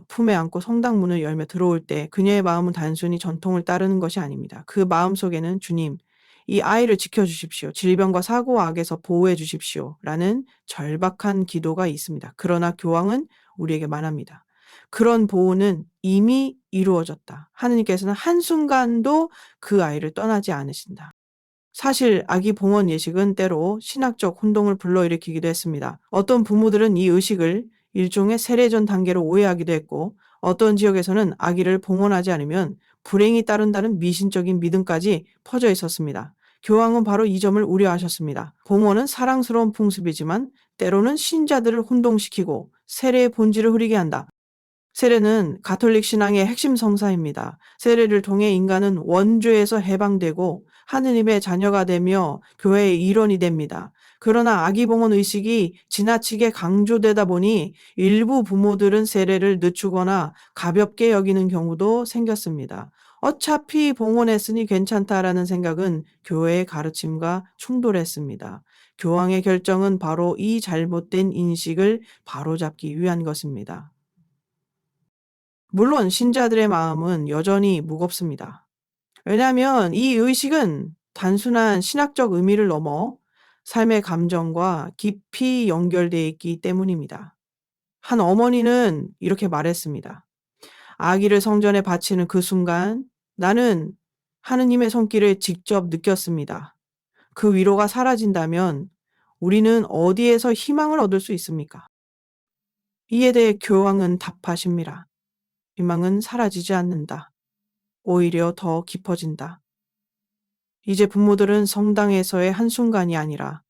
품에 안고 성당 문을 열며 들어올 때 그녀의 마음은 단순히 전통을 따르는 것이 아닙니다. 그 마음속에는 주님, 이 아이를 지켜주십시오. 질병과 사고와 악에서 보호해 주십시오. 라는 절박한 기도가 있습니다. 그러나 교황은 우리에게 말합니다. 그런 보호는 이미 이루어졌다. 하느님께서는 한순간도 그 아이를 떠나지 않으신다. 사실 아기 봉헌 예식은 때로 신학적 혼동을 불러일으키기도 했습니다. 어떤 부모들은 이 의식을 일종의 세례전 단계로 오해하기도 했고, 어떤 지역에서는 아기를 봉헌하지 않으면 불행이 따른다는 미신적인 믿음까지 퍼져 있었습니다. 교황은 바로 이 점을 우려하셨습니다. 봉헌은 사랑스러운 풍습이지만 때로는 신자들을 혼동시키고 세례의 본질을 흐리게 한다. 세례는 가톨릭 신앙의 핵심 성사입니다. 세례를 통해 인간은 원죄에서 해방되고 하느님의 자녀가 되며 교회의 일원이 됩니다. 그러나 아기봉헌 의식이 지나치게 강조되다 보니 일부 부모들은 세례를 늦추거나 가볍게 여기는 경우도 생겼습니다. 어차피 봉헌했으니 괜찮다라는 생각은 교회의 가르침과 충돌했습니다. 교황의 결정은 바로 이 잘못된 인식을 바로잡기 위한 것입니다. 물론 신자들의 마음은 여전히 무겁습니다. 왜냐하면 이 의식은 단순한 신학적 의미를 넘어 삶의 감정과 깊이 연결되어 있기 때문입니다. 한 어머니는 이렇게 말했습니다. 아기를 성전에 바치는 그 순간 나는 하느님의 손길을 직접 느꼈습니다. 그 위로가 사라진다면 우리는 어디에서 희망을 얻을 수 있습니까? 이에 대해 교황은 답하십니다. 희망은 사라지지 않는다. 오히려 더 깊어진다. 이제 부모들은 성당에서의 한순간이 아니라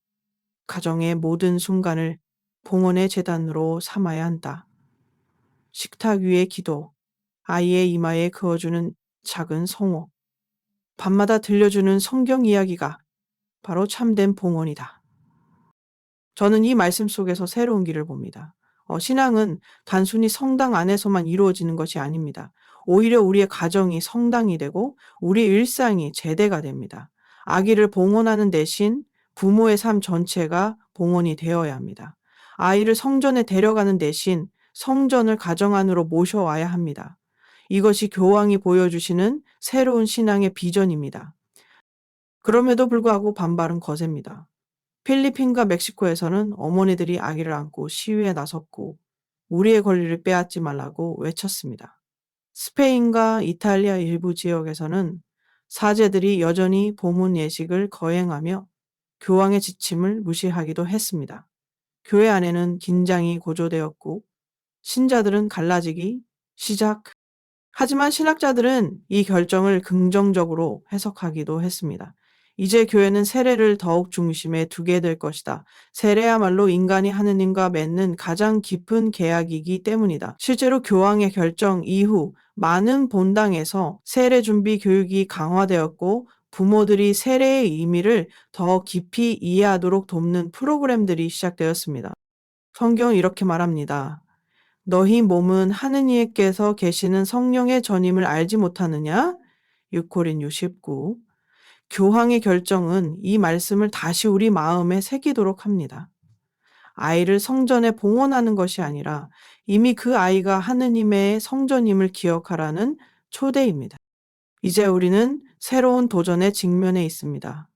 가정의 모든 순간을 봉헌의 제단으로 삼아야 한다. 식탁 위의 기도, 아이의 이마에 그어주는 작은 성호, 밤마다 들려주는 성경 이야기가 바로 참된 봉헌이다. 저는 이 말씀 속에서 새로운 길을 봅니다. 신앙은 단순히 성당 안에서만 이루어지는 것이 아닙니다. 오히려 우리의 가정이 성당이 되고 우리 일상이 제대가 됩니다. 아기를 봉헌하는 대신 부모의 삶 전체가 봉헌이 되어야 합니다. 아이를 성전에 데려가는 대신 성전을 가정 안으로 모셔와야 합니다. 이것이 교황이 보여주시는 새로운 신앙의 비전입니다. 그럼에도 불구하고 반발은 거셉니다. 필리핀과 멕시코에서는 어머니들이 아기를 안고 시위에 나섰고 우리의 권리를 빼앗지 말라고 외쳤습니다. 스페인과 이탈리아 일부 지역에서는 사제들이 여전히 봉헌 예식을 거행하며 교황의 지침을 무시하기도 했습니다. 교회 안에는 긴장이 고조되었고 신자들은 갈라지기 시작. 하지만 신학자들은 이 결정을 긍정적으로 해석하기도 했습니다. 이제 교회는 세례를 더욱 중심에 두게 될 것이다. 세례야말로 인간이 하느님과 맺는 가장 깊은 계약이기 때문이다. 실제로 교황의 결정 이후 많은 본당에서 세례 준비 교육이 강화되었고 부모들이 세례의 의미를 더 깊이 이해하도록 돕는 프로그램들이 시작되었습니다. 성경은 이렇게 말합니다. 너희 몸은 하느님께서 계시는 성령의 전임을 알지 못하느냐? 6코린요 19. 교황의 결정은 이 말씀을 다시 우리 마음에 새기도록 합니다. 아이를 성전에 봉헌하는 것이 아니라 이미 그 아이가 하느님의 성전임을 기억하라는 초대입니다. 이제 우리는 새로운 도전에 직면해 있습니다.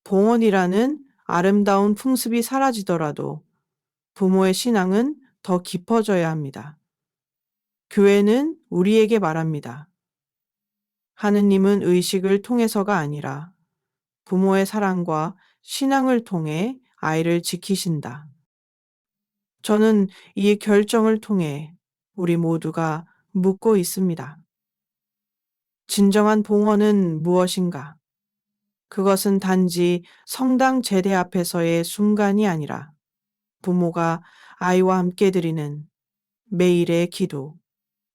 봉헌이라는 아름다운 풍습이 사라지더라도 부모의 신앙은 더 깊어져야 합니다. 교회는 우리에게 말합니다. 하느님은 의식을 통해서가 아니라 부모의 사랑과 신앙을 통해 아이를 지키신다. 저는 이 결정을 통해 우리 모두가 묻고 있습니다. 진정한 봉헌은 무엇인가? 그것은 단지 성당 제대 앞에서의 순간이 아니라 부모가 아이와 함께 드리는 매일의 기도,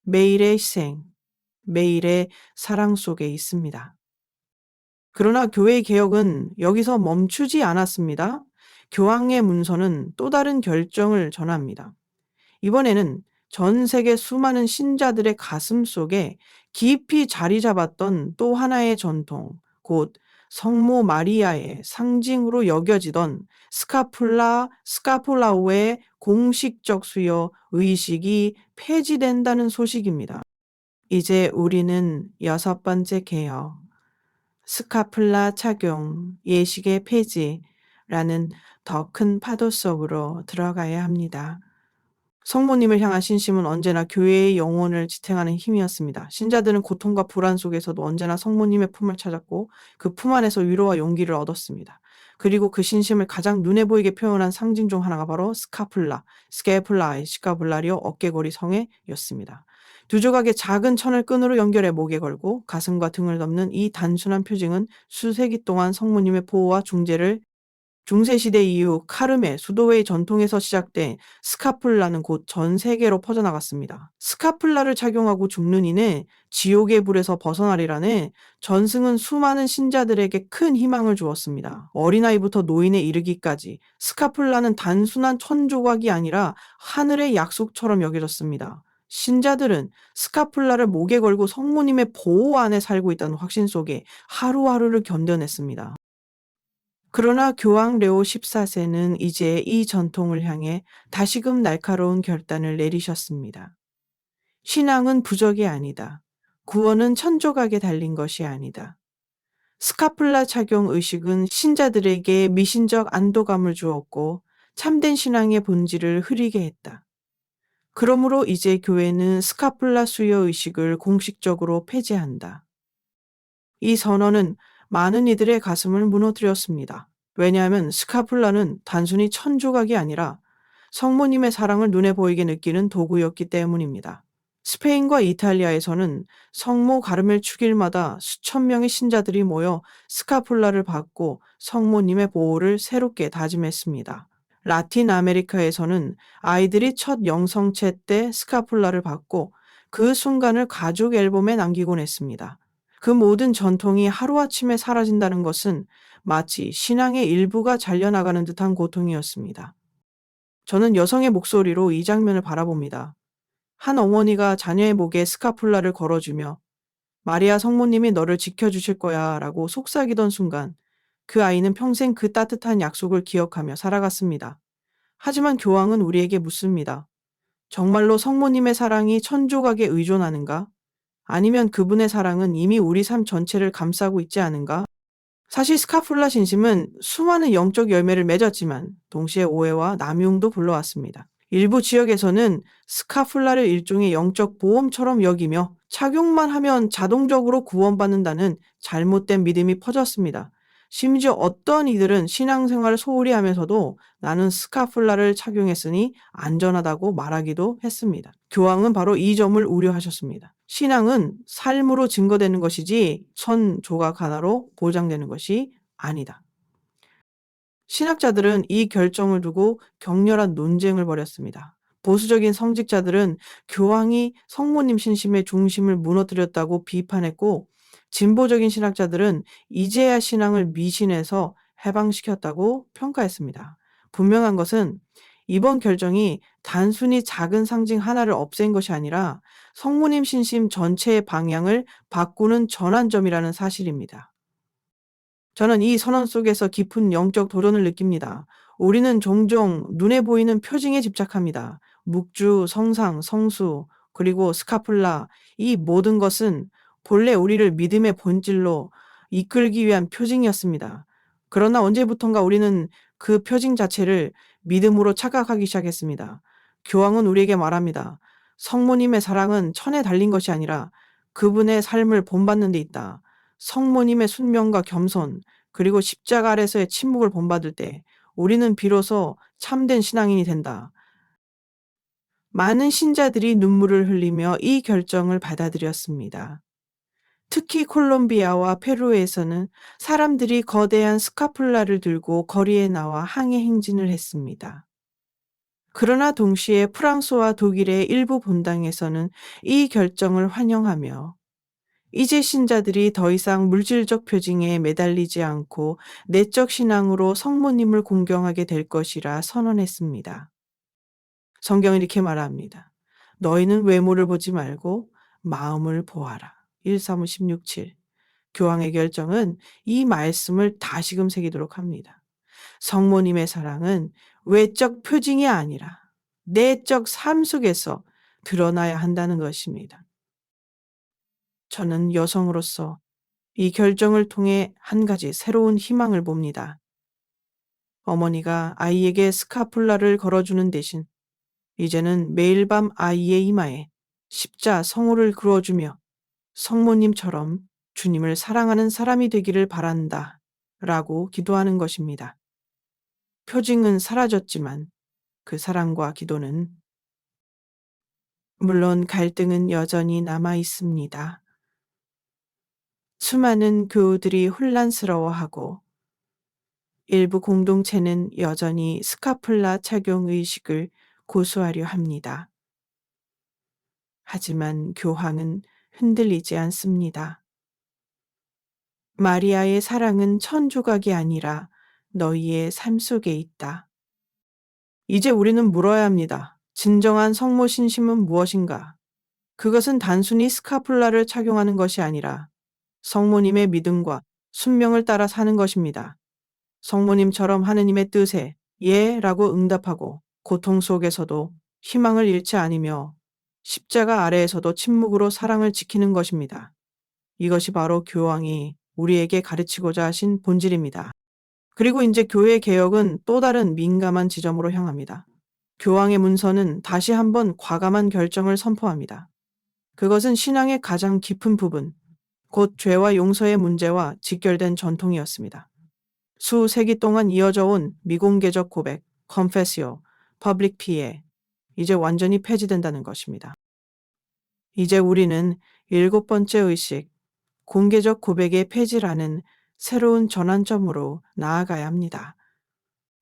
매일의 희생, 매일의 사랑 속에 있습니다. 그러나 교회 개혁은 여기서 멈추지 않았습니다. 교황의 문서는 또 다른 결정을 전합니다. 이번에는 전 세계 수많은 신자들의 가슴 속에 깊이 자리 잡았던 또 하나의 전통, 곧 성모 마리아의 상징으로 여겨지던 스카폴라오의 공식적 수요 의식이 폐지된다는 소식입니다. 이제 우리는 여섯 번째 개혁, 스카플라 착용, 예식의 폐지라는 더 큰 파도 속으로 들어가야 합니다. 성모님을 향한 신심은 언제나 교회의 영혼을 지탱하는 힘이었습니다. 신자들은 고통과 불안 속에서도 언제나 성모님의 품을 찾았고 그 품 안에서 위로와 용기를 얻었습니다. 그리고 그 신심을 가장 눈에 보이게 표현한 상징 중 하나가 바로 스케플라의 시카블라리오 어깨고리 성회였습니다. 두 조각의 작은 천을 끈으로 연결해 목에 걸고 가슴과 등을 덮는 이 단순한 표징은 수세기 동안 성모님의 보호와 중세시대 이후 카르메, 수도회의 전통에서 시작된 스카플라는 곧 전 세계로 퍼져나갔습니다. 스카플라를 착용하고 죽는 이는 지옥의 불에서 벗어나리라는 전승은 수많은 신자들에게 큰 희망을 주었습니다. 어린아이부터 노인에 이르기까지 스카플라는 단순한 천조각이 아니라 하늘의 약속처럼 여겨졌습니다. 신자들은 스카플라를 목에 걸고 성모님의 보호 안에 살고 있다는 확신 속에 하루하루를 견뎌냈습니다. 그러나 교황 레오 14세는 이제 이 전통을 향해 다시금 날카로운 결단을 내리셨습니다. 신앙은 부적이 아니다. 구원은 천조각에 달린 것이 아니다. 스카플라 착용 의식은 신자들에게 미신적 안도감을 주었고 참된 신앙의 본질을 흐리게 했다. 그러므로 이제 교회는 스카플라 수요 의식을 공식적으로 폐지한다. 이 선언은 많은 이들의 가슴을 무너뜨렸습니다. 왜냐하면 스카플라는 단순히 천조각이 아니라 성모님의 사랑을 눈에 보이게 느끼는 도구였기 때문입니다. 스페인과 이탈리아에서는 성모 가르멜 축일마다 수천 명의 신자들이 모여 스카플라를 받고 성모님의 보호를 새롭게 다짐했습니다. 라틴 아메리카에서는 아이들이 첫 영성체 때 스카플라를 받고 그 순간을 가족 앨범에 남기곤 했습니다. 그 모든 전통이 하루아침에 사라진다는 것은 마치 신앙의 일부가 잘려나가는 듯한 고통이었습니다. 저는 여성의 목소리로 이 장면을 바라봅니다. 한 어머니가 자녀의 목에 스카플라를 걸어주며 마리아 성모님이 너를 지켜주실 거야 라고 속삭이던 순간 그 아이는 평생 그 따뜻한 약속을 기억하며 살아갔습니다. 하지만 교황은 우리에게 묻습니다. 정말로 성모님의 사랑이 천조각에 의존하는가? 아니면 그분의 사랑은 이미 우리 삶 전체를 감싸고 있지 않은가? 사실 스카플라 신심은 수많은 영적 열매를 맺었지만 동시에 오해와 남용도 불러왔습니다. 일부 지역에서는 스카플라를 일종의 영적 보험처럼 여기며 착용만 하면 자동적으로 구원받는다는 잘못된 믿음이 퍼졌습니다. 심지어 어떤 이들은 신앙생활을 소홀히 하면서도 나는 스카플라를 착용했으니 안전하다고 말하기도 했습니다. 교황은 바로 이 점을 우려하셨습니다. 신앙은 삶으로 증거되는 것이지 선 조각 하나로 보장되는 것이 아니다. 신학자들은 이 결정을 두고 격렬한 논쟁을 벌였습니다. 보수적인 성직자들은 교황이 성모님 신심의 중심을 무너뜨렸다고 비판했고, 진보적인 신학자들은 이제야 신앙을 미신에서 해방시켰다고 평가했습니다. 분명한 것은 이번 결정이 단순히 작은 상징 하나를 없앤 것이 아니라 성모님 신심 전체의 방향을 바꾸는 전환점이라는 사실입니다. 저는 이 선언 속에서 깊은 영적 도전을 느낍니다. 우리는 종종 눈에 보이는 표징에 집착합니다. 묵주, 성상, 성수, 그리고 스카플라, 이 모든 것은 본래 우리를 믿음의 본질로 이끌기 위한 표징이었습니다. 그러나 언제부턴가 우리는 그 표징 자체를 믿음으로 착각하기 시작했습니다. 교황은 우리에게 말합니다. 성모님의 사랑은 천에 달린 것이 아니라 그분의 삶을 본받는 데 있다. 성모님의 순명과 겸손, 그리고 십자가 아래서의 침묵을 본받을 때 우리는 비로소 참된 신앙인이 된다. 많은 신자들이 눈물을 흘리며 이 결정을 받아들였습니다. 특히 콜롬비아와 페루에서는 사람들이 거대한 스카풀라를 들고 거리에 나와 항해 행진을 했습니다. 그러나 동시에 프랑스와 독일의 일부 본당에서는 이 결정을 환영하며 이제 신자들이 더 이상 물질적 표징에 매달리지 않고 내적 신앙으로 성모님을 공경하게 될 것이라 선언했습니다. 성경은 이렇게 말합니다. 너희는 외모를 보지 말고 마음을 보아라. 1 사무 16:7. 교황의 결정은 이 말씀을 다시금 새기도록 합니다. 성모님의 사랑은 외적 표징이 아니라 내적 삶 속에서 드러나야 한다는 것입니다. 저는 여성으로서 이 결정을 통해 한 가지 새로운 희망을 봅니다. 어머니가 아이에게 스카풀라를 걸어주는 대신 이제는 매일 밤 아이의 이마에 십자 성호를 그어주며 성모님처럼 주님을 사랑하는 사람이 되기를 바란다 라고 기도하는 것입니다. 표징은 사라졌지만 그 사랑과 기도는 물론 갈등은 여전히 남아 있습니다. 수많은 교우들이 혼란스러워하고 일부 공동체는 여전히 스카풀라 착용 의식을 고수하려 합니다. 하지만 교황은 흔들리지 않습니다. 마리아의 사랑은 천조각이 아니라 너희의 삶 속에 있다. 이제 우리는 물어야 합니다. 진정한 성모 신심은 무엇인가? 그것은 단순히 스카풀라를 착용하는 것이 아니라 성모님의 믿음과 순명을 따라 사는 것입니다. 성모님처럼 하느님의 뜻에 예 라고 응답하고 고통 속에서도 희망을 잃지 않으며 십자가 아래에서도 침묵으로 사랑을 지키는 것입니다. 이것이 바로 교황이 우리에게 가르치고자 하신 본질입니다. 그리고 이제 교회 개혁은 또 다른 민감한 지점으로 향합니다. 교황의 문서는 다시 한번 과감한 결정을 선포합니다. 그것은 신앙의 가장 깊은 부분, 곧 죄와 용서의 문제와 직결된 전통이었습니다. 수세기 동안 이어져 온 미공개적 고백, confessio, public pie, 이제 완전히 폐지된다는 것입니다. 이제 우리는 7번째 의식, 공개적 고백의 폐지라는 새로운 전환점으로 나아가야 합니다.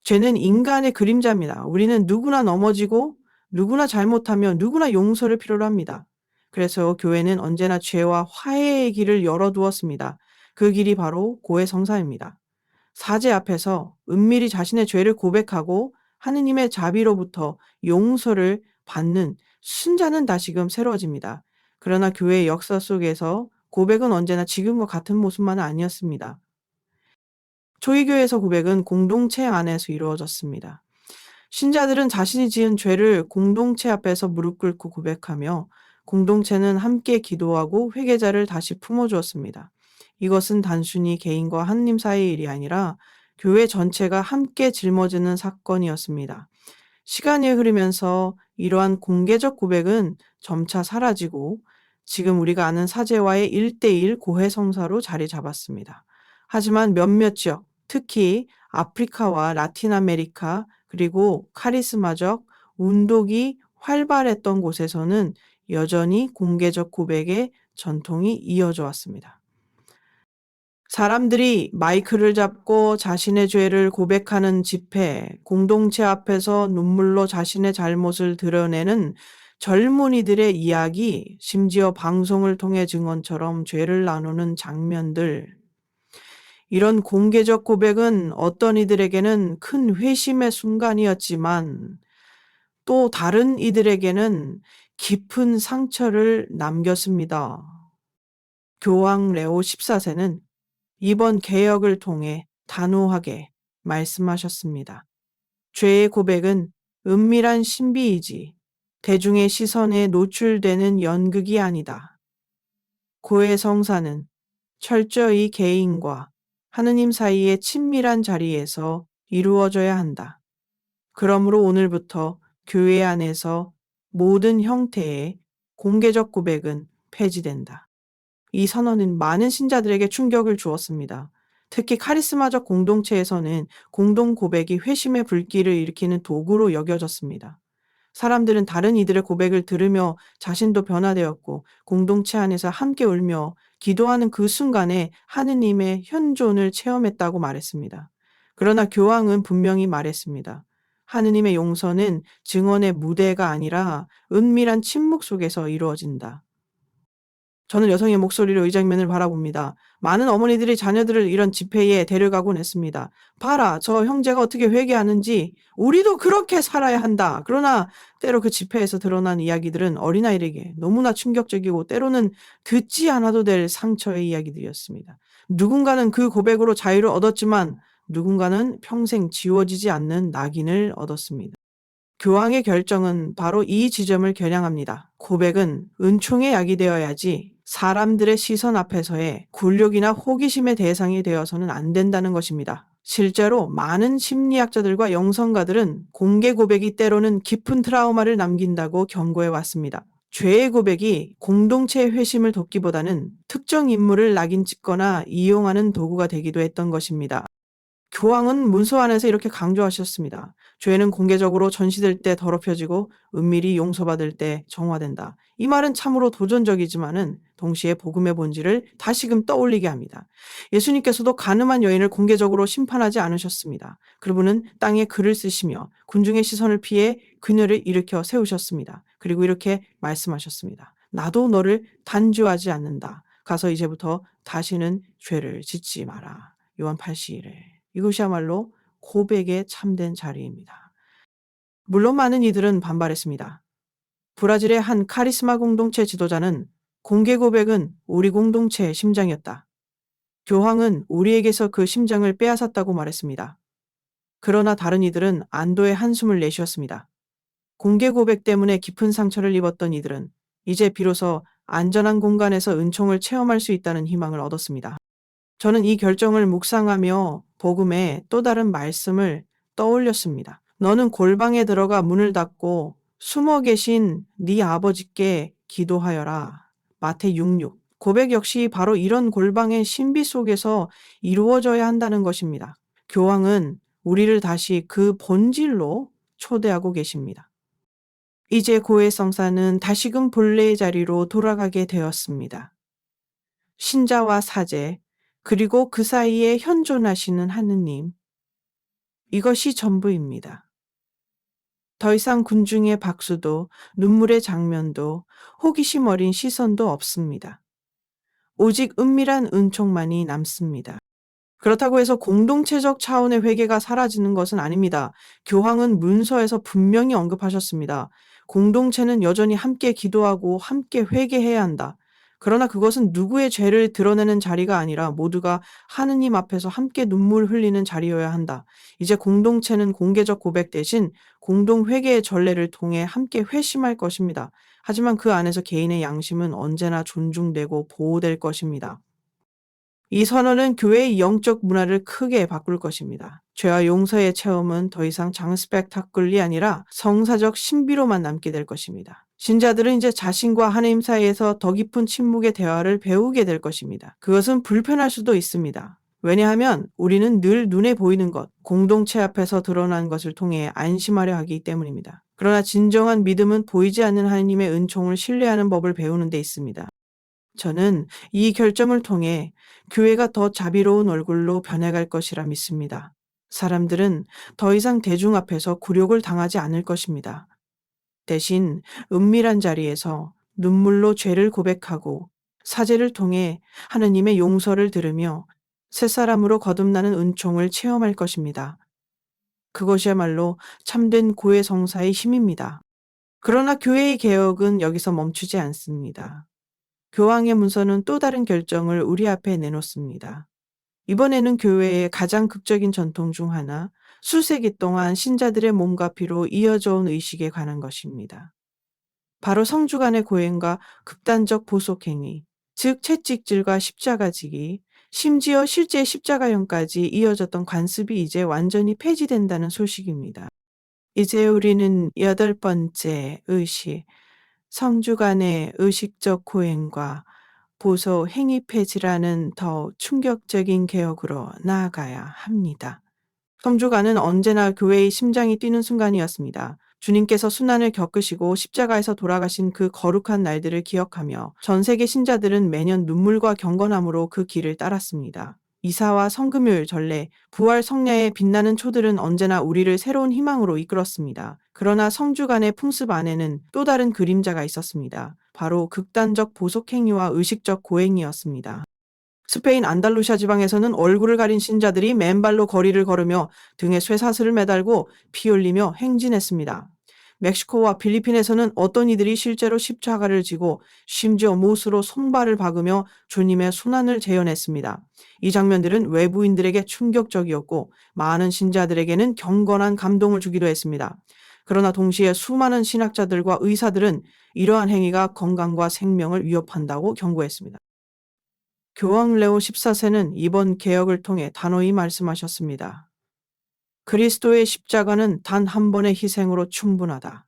죄는 인간의 그림자입니다. 우리는 누구나 넘어지고 누구나 잘못하며 누구나 용서를 필요로 합니다. 그래서 교회는 언제나 죄와 화해의 길을 열어두었습니다. 그 길이 바로 고해성사입니다. 사제 앞에서 은밀히 자신의 죄를 고백하고 하느님의 자비로부터 용서를 받는 순자는 다시금 새로워집니다. 그러나 교회의 역사 속에서 고백은 언제나 지금과 같은 모습만은 아니었습니다. 초기교회에서 고백은 공동체 안에서 이루어졌습니다. 신자들은 자신이 지은 죄를 공동체 앞에서 무릎 꿇고 고백하며 공동체는 함께 기도하고 회개자를 다시 품어주었습니다. 이것은 단순히 개인과 하느님 사이의 일이 아니라 교회 전체가 함께 짊어지는 사건이었습니다. 시간이 흐르면서 이러한 공개적 고백은 점차 사라지고 지금 우리가 아는 사제와의 1대1 고해성사로 자리 잡았습니다. 하지만 몇몇 지역, 특히 아프리카와 라틴 아메리카 그리고 카리스마적 운동이 활발했던 곳에서는 여전히 공개적 고백의 전통이 이어져 왔습니다. 사람들이 마이크를 잡고 자신의 죄를 고백하는 집회, 공동체 앞에서 눈물로 자신의 잘못을 드러내는 젊은이들의 이야기, 심지어 방송을 통해 증언처럼 죄를 나누는 장면들, 이런 공개적 고백은 어떤 이들에게는 큰 회심의 순간이었지만 또 다른 이들에게는 깊은 상처를 남겼습니다. 교황 레오 14세는 이번 개혁을 통해 단호하게 말씀하셨습니다. 죄의 고백은 은밀한 신비이지 대중의 시선에 노출되는 연극이 아니다. 고해 성사는 철저히 개인과 하느님 사이의 친밀한 자리에서 이루어져야 한다. 그러므로 오늘부터 교회 안에서 모든 형태의 공개적 고백은 폐지된다. 이 선언은 많은 신자들에게 충격을 주었습니다. 특히 카리스마적 공동체에서는 공동 고백이 회심의 불길을 일으키는 도구로 여겨졌습니다. 사람들은 다른 이들의 고백을 들으며 자신도 변화되었고 공동체 안에서 함께 울며 기도하는 그 순간에 하느님의 현존을 체험했다고 말했습니다. 그러나 교황은 분명히 말했습니다. 하느님의 용서는 증언의 무대가 아니라 은밀한 침묵 속에서 이루어진다. 저는 여성의 목소리로 이 장면을 바라봅니다. 많은 어머니들이 자녀들을 이런 집회에 데려가곤 했습니다. 봐라, 저 형제가 어떻게 회개하는지. 우리도 그렇게 살아야 한다. 그러나 때로 그 집회에서 드러난 이야기들은 어린아이에게 너무나 충격적이고 때로는 듣지 않아도 될 상처의 이야기들이었습니다. 누군가는 그 고백으로 자유를 얻었지만 누군가는 평생 지워지지 않는 낙인을 얻었습니다. 교황의 결정은 바로 이 지점을 겨냥합니다. 고백은 은총의 약이 되어야지 사람들의 시선 앞에서의 굴욕이나 호기심의 대상이 되어서는 안 된다는 것입니다. 실제로 많은 심리학자들과 영성가들은 공개 고백이 때로는 깊은 트라우마를 남긴다고 경고해 왔습니다. 죄의 고백이 공동체의 회심을 돕기보다는 특정 인물을 낙인 찍거나 이용하는 도구가 되기도 했던 것입니다. 교황은 문서 안에서 이렇게 강조하셨습니다. 죄는 공개적으로 전시될 때 더럽혀지고 은밀히 용서받을 때 정화된다. 이 말은 참으로 도전적이지만은 동시에 복음의 본질을 다시금 떠올리게 합니다. 예수님께서도 간음한 여인을 공개적으로 심판하지 않으셨습니다. 그분은 땅에 글을 쓰시며 군중의 시선을 피해 그녀를 일으켜 세우셨습니다. 그리고 이렇게 말씀하셨습니다. 나도 너를 단죄하지 않는다. 가서 이제부터 다시는 죄를 짓지 마라. 요한 8시1에 이것이야말로 고백에 참된 자리입니다. 물론 많은 이들은 반발했습니다. 브라질의 한 카리스마 공동체 지도자는 공개 고백은 우리 공동체의 심장이었다. 교황은 우리에게서 그 심장을 빼앗았다고 말했습니다. 그러나 다른 이들은 안도의 한숨을 내쉬었습니다. 공개 고백 때문에 깊은 상처를 입었던 이들은 이제 비로소 안전한 공간에서 은총을 체험할 수 있다는 희망을 얻었습니다. 저는 이 결정을 묵상하며 복음의 또 다른 말씀을 떠올렸습니다. 너는 골방에 들어가 문을 닫고 숨어 계신 네 아버지께 기도하여라. 마태 6:6. 고백 역시 바로 이런 골방의 신비 속에서 이루어져야 한다는 것입니다. 교황은 우리를 다시 그 본질로 초대하고 계십니다. 이제 고해성사는 다시금 본래의 자리로 돌아가게 되었습니다. 신자와 사제, 그리고 그 사이에 현존하시는 하느님. 이것이 전부입니다. 더 이상 군중의 박수도 눈물의 장면도 호기심 어린 시선도 없습니다. 오직 은밀한 은총만이 남습니다. 그렇다고 해서 공동체적 차원의 회개가 사라지는 것은 아닙니다. 교황은 문서에서 분명히 언급하셨습니다. 공동체는 여전히 함께 기도하고 함께 회개해야 한다. 그러나 그것은 누구의 죄를 드러내는 자리가 아니라 모두가 하느님 앞에서 함께 눈물 흘리는 자리여야 한다. 이제 공동체는 공개적 고백 대신 공동 회개의 전례를 통해 함께 회심할 것입니다. 하지만 그 안에서 개인의 양심은 언제나 존중되고 보호될 것입니다. 이 선언은 교회의 영적 문화를 크게 바꿀 것입니다. 죄와 용서의 체험은 더 이상 장스펙타클이 아니라 성사적 신비로만 남게 될 것입니다. 신자들은 이제 자신과 하나님 사이에서 더 깊은 침묵의 대화를 배우게 될 것입니다. 그것은 불편할 수도 있습니다. 왜냐하면 우리는 늘 눈에 보이는 것, 공동체 앞에서 드러난 것을 통해 안심하려 하기 때문입니다. 그러나 진정한 믿음은 보이지 않는 하나님의 은총을 신뢰하는 법을 배우는 데 있습니다. 저는 이 결정을 통해 교회가 더 자비로운 얼굴로 변해갈 것이라 믿습니다. 사람들은 더 이상 대중 앞에서 굴욕을 당하지 않을 것입니다. 대신 은밀한 자리에서 눈물로 죄를 고백하고 사제를 통해 하느님의 용서를 들으며 새사람으로 거듭나는 은총을 체험할 것입니다. 그것이야말로 참된 고해 성사의 힘입니다. 그러나 교회의 개혁은 여기서 멈추지 않습니다. 교황의 문서는 또 다른 결정을 우리 앞에 내놓습니다. 이번에는 교회의 가장 극적인 전통 중 하나, 수세기 동안 신자들의 몸과 피로 이어져 온 의식에 관한 것입니다. 바로 성주 간의 고행과 극단적 보속행위, 즉 채찍질과 십자가지기, 심지어 실제 십자가형까지 이어졌던 관습이 이제 완전히 폐지된다는 소식입니다. 이제 우리는 8번째 의식, 성주 간의 의식적 고행과 보소 행위 폐지라는 더 충격적인 개혁으로 나아가야 합니다. 성주가는 언제나 교회의 심장이 뛰는 순간이었습니다. 주님께서 순환을 겪으시고 십자가에서 돌아가신 그 거룩한 날들을 기억하며 전 세계 신자들은 매년 눈물과 경건함으로 그 길을 따랐습니다. 이사와 성금요일 전례, 부활 성례의 빛나는 초들은 언제나 우리를 새로운 희망으로 이끌었습니다. 그러나 성주간의 풍습 안에는 또 다른 그림자가 있었습니다. 바로 극단적 보속행위와 의식적 고행이었습니다. 스페인 안달루시아 지방에서는 얼굴을 가린 신자들이 맨발로 거리를 걸으며 등에 쇠사슬을 매달고 피 흘리며 행진했습니다. 멕시코와 필리핀에서는 어떤 이들이 실제로 십자가를 지고 심지어 못으로 손발을 박으며 주님의 순환을 재현했습니다. 이 장면들은 외부인들에게 충격적이었고 많은 신자들에게는 경건한 감동을 주기도 했습니다. 그러나 동시에 수많은 신학자들과 의사들은 이러한 행위가 건강과 생명을 위협한다고 경고했습니다. 교황 레오 14세는 이번 개혁을 통해 단호히 말씀하셨습니다. 그리스도의 십자가는 단 한 번의 희생으로 충분하다.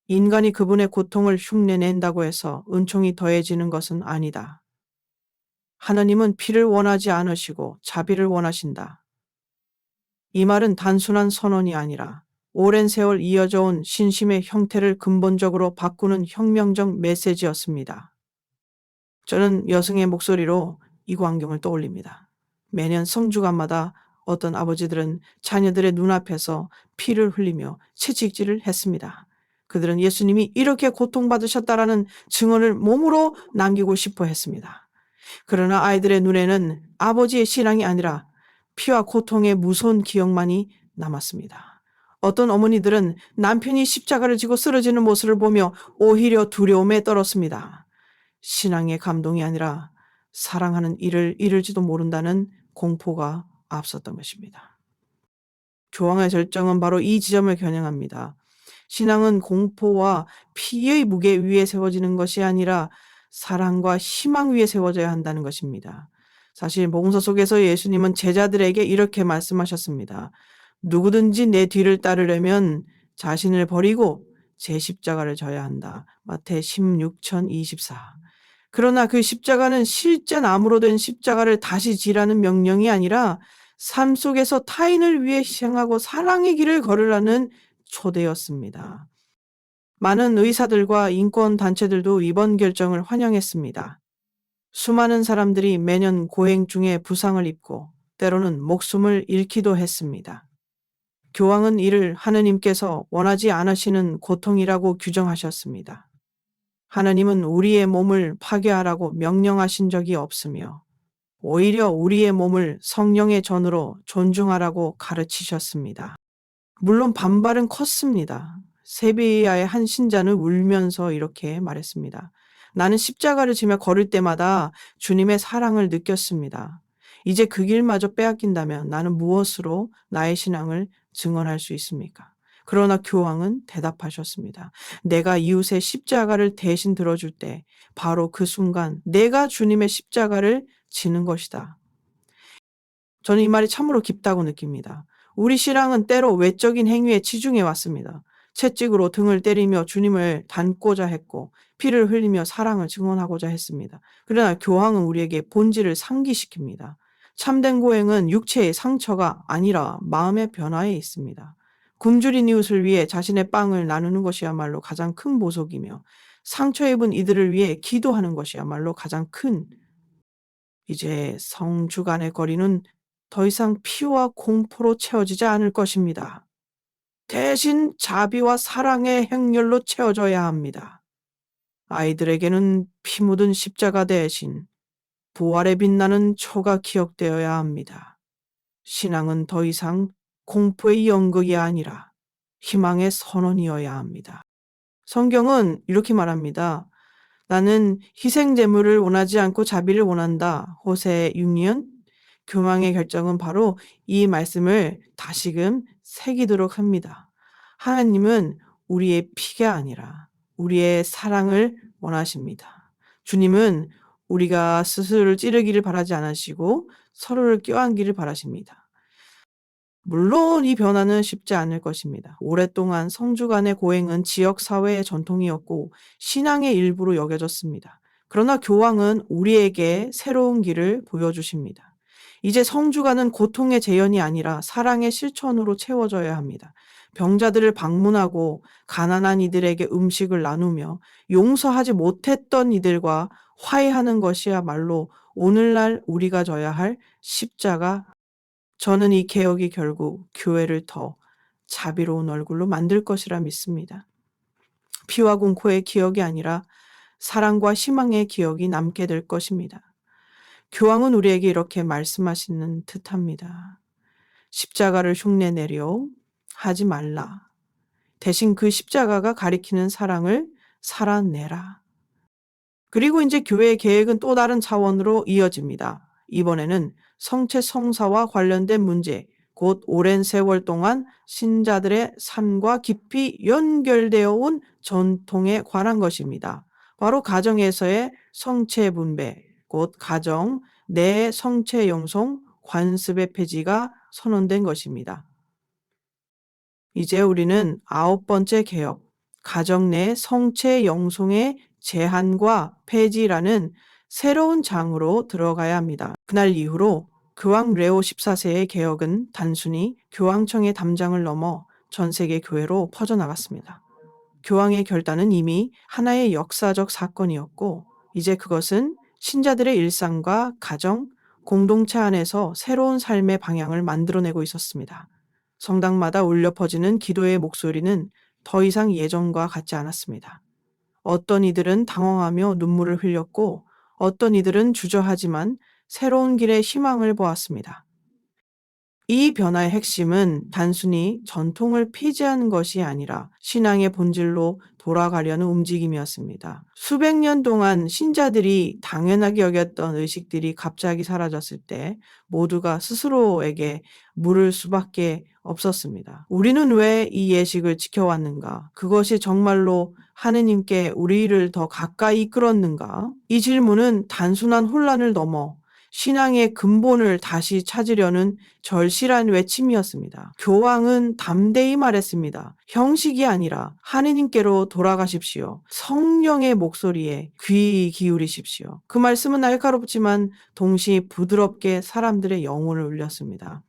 인간이 그분의 고통을 흉내낸다고 해서 은총이 더해지는 것은 아니다. 하나님은 피를 원하지 않으시고 자비를 원하신다. 이 말은 단순한 선언이 아니라 오랜 세월 이어져 온 신심의 형태를 근본적으로 바꾸는 혁명적 메시지였습니다. 저는 여성의 목소리로 이 광경을 떠올립니다. 매년 성주간마다 어떤 아버지들은 자녀들의 눈앞에서 피를 흘리며 채찍질을 했습니다. 그들은 예수님이 이렇게 고통받으셨다라는 증언을 몸으로 남기고 싶어 했습니다. 그러나 아이들의 눈에는 아버지의 신앙이 아니라 피와 고통의 무서운 기억만이 남았습니다. 어떤 어머니들은 남편이 십자가를 지고 쓰러지는 모습을 보며 오히려 두려움에 떨었습니다. 신앙의 감동이 아니라 사랑하는 이를 잃을지도 모른다는 공포가 앞섰던 것입니다. 교황의 절정은 바로 이 지점을 겨냥합니다. 신앙은 공포와 피의 무게 위에 세워지는 것이 아니라 사랑과 희망 위에 세워져야 한다는 것입니다. 사실 복음서 속에서 예수님은 제자들에게 이렇게 말씀하셨습니다. 누구든지 내 뒤를 따르려면 자신을 버리고 제 십자가를 져야 한다. 마태 16천24. 그러나 그 십자가는 실제 나무로 된 십자가를 다시 지라는 명령이 아니라 삶 속에서 타인을 위해 희생하고 사랑의 길을 걸으라는 초대였습니다. 많은 의사들과 인권단체들도 이번 결정을 환영했습니다. 수많은 사람들이 매년 고행 중에 부상을 입고 때로는 목숨을 잃기도 했습니다. 교황은 이를 하느님께서 원하지 않으시는 고통이라고 규정하셨습니다. 하나님은 우리의 몸을 파괴하라고 명령하신 적이 없으며 오히려 우리의 몸을 성령의 전으로 존중하라고 가르치셨습니다. 물론 반발은 컸습니다. 세비야의 한 신자는 울면서 이렇게 말했습니다. 나는 십자가를 지며 걸을 때마다 주님의 사랑을 느꼈습니다. 이제 그 길마저 빼앗긴다면 나는 무엇으로 나의 신앙을 증언할 수 있습니까? 그러나 교황은 대답하셨습니다. 내가 이웃의 십자가를 대신 들어줄 때 바로 그 순간 내가 주님의 십자가를 지는 것이다. 저는 이 말이 참으로 깊다고 느낍니다. 우리 신앙은 때로 외적인 행위에 치중해 왔습니다. 채찍으로 등을 때리며 주님을 닮고자 했고 피를 흘리며 사랑을 증언하고자 했습니다. 그러나 교황은 우리에게 본질을 상기시킵니다. 참된 고행은 육체의 상처가 아니라 마음의 변화에 있습니다. 굶주린 이웃을 위해 자신의 빵을 나누는 것이야말로 가장 큰 보속이며 상처 입은 이들을 위해 기도하는 것이야말로 가장 큰 이제 성주간의 거리는 더 이상 피와 공포로 채워지지 않을 것입니다. 대신 자비와 사랑의 행렬로 채워져야 합니다. 아이들에게는 피 묻은 십자가 대신 부활에 빛나는 초가 기억되어야 합니다. 신앙은 더 이상 공포의 연극이 아니라 희망의 선언이어야 합니다. 성경은 이렇게 말합니다. 나는 희생 제물을 원하지 않고 자비를 원한다. 호세 6년. 교황의 결정은 바로 이 말씀을 다시금 새기도록 합니다. 하나님은 우리의 피가 아니라 우리의 사랑을 원하십니다. 주님은 우리가 스스로를 찌르기를 바라지 않으시고 서로를 껴안기를 바라십니다. 물론 이 변화는 쉽지 않을 것입니다. 오랫동안 성주 간의 고행은 지역 사회의 전통이었고 신앙의 일부로 여겨졌습니다. 그러나 교황은 우리에게 새로운 길을 보여주십니다. 이제 성주가는 고통의 재현이 아니라 사랑의 실천으로 채워져야 합니다. 병자들을 방문하고 가난한 이들에게 음식을 나누며 용서하지 못했던 이들과 화해하는 것이야말로 오늘날 우리가 져야 할 십자가. 저는 이 개혁이 결국 교회를 더 자비로운 얼굴로 만들 것이라 믿습니다. 피와 공코의 기억이 아니라 사랑과 희망의 기억이 남게 될 것입니다. 교황은 우리에게 이렇게 말씀하시는 듯합니다. 십자가를 흉내내려 하지 말라. 대신 그 십자가가 가리키는 사랑을 살아내라. 그리고 이제 교회의 계획은 또 다른 차원으로 이어집니다. 이번에는 성체 성사와 관련된 문제, 곧 오랜 세월 동안 신자들의 삶과 깊이 연결되어 온 전통에 관한 것입니다. 바로 가정에서의 성체 분배, 곧 가정 내 성체 영송 관습의 폐지가 선언된 것입니다. 이제 우리는 9번째 개혁, 가정 내 성체 영송의 제한과 폐지라는 새로운 장으로 들어가야 합니다. 그날 이후로 교황 레오 14세의 개혁은 단순히 교황청의 담장을 넘어 전 세계 교회로 퍼져나갔습니다. 교황의 결단은 이미 하나의 역사적 사건이었고, 이제 그것은 신자들의 일상과 가정, 공동체 안에서 새로운 삶의 방향을 만들어내고 있었습니다. 성당마다 울려 퍼지는 기도의 목소리는 더 이상 예전과 같지 않았습니다. 어떤 이들은 당황하며 눈물을 흘렸고, 어떤 이들은 주저하지만 새로운 길의 희망을 보았습니다. 이 변화의 핵심은 단순히 전통을 폐지하는 것이 아니라 신앙의 본질로 돌아가려는 움직임이었습니다. 수백 년 동안 신자들이 당연하게 여겼던 의식들이 갑자기 사라졌을 때 모두가 스스로에게 물을 수밖에 없었습니다. 우리는 왜 이 예식을 지켜왔는가? 그것이 정말로 하느님께 우리를 더 가까이 이끌었는가? 이 질문은 단순한 혼란을 넘어 신앙의 근본을 다시 찾으려는 절실한 외침이었습니다. 교황은 담대히 말했습니다. 형식이 아니라 하느님께로 돌아가십시오. 성령의 목소리에 귀 기울이십시오. 그 말씀은 날카롭지만 동시에 부드럽게 사람들의 영혼을 울렸습니다.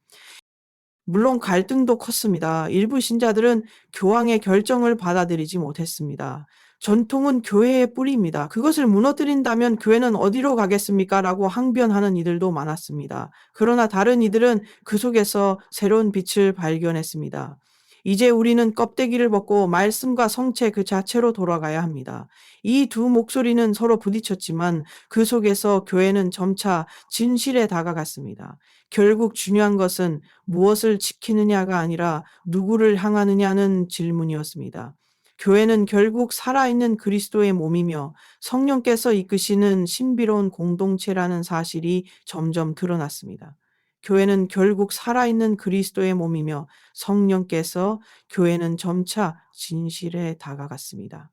물론 갈등도 컸습니다. 일부 신자들은 교황의 결정을 받아들이지 못했습니다. 전통은 교회의 뿌리입니다. 그것을 무너뜨린다면 교회는 어디로 가겠습니까? 라고 항변하는 이들도 많았습니다. 그러나 다른 이들은 그 속에서 새로운 빛을 발견했습니다. 이제 우리는 껍데기를 벗고 말씀과 성체 그 자체로 돌아가야 합니다. 이 두 목소리는 서로 부딪혔지만 그 속에서 교회는 점차 진실에 다가갔습니다. 결국 중요한 것은 무엇을 지키느냐가 아니라 누구를 향하느냐는 질문이었습니다. 교회는 결국 살아있는 그리스도의 몸이며 성령께서 이끄시는 신비로운 공동체라는 사실이 점점 드러났습니다. 교회는 결국 살아있는 그리스도의 몸이며 성령께서 교회는 점차 진실에 다가갔습니다.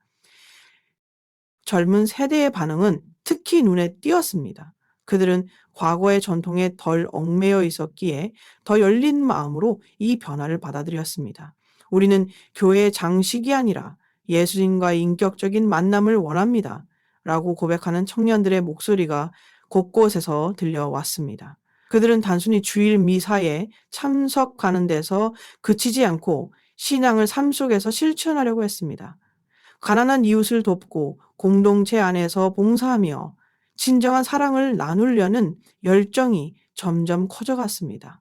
젊은 세대의 반응은 특히 눈에 띄었습니다. 그들은 과거의 전통에 덜 얽매여 있었기에 더 열린 마음으로 이 변화를 받아들였습니다. 우리는 교회의 장식이 아니라 예수님과의 인격적인 만남을 원합니다. 라고 고백하는 청년들의 목소리가 곳곳에서 들려왔습니다. 그들은 단순히 주일 미사에 참석하는 데서 그치지 않고 신앙을 삶 속에서 실천하려고 했습니다. 가난한 이웃을 돕고 공동체 안에서 봉사하며 진정한 사랑을 나누려는 열정이 점점 커져갔습니다.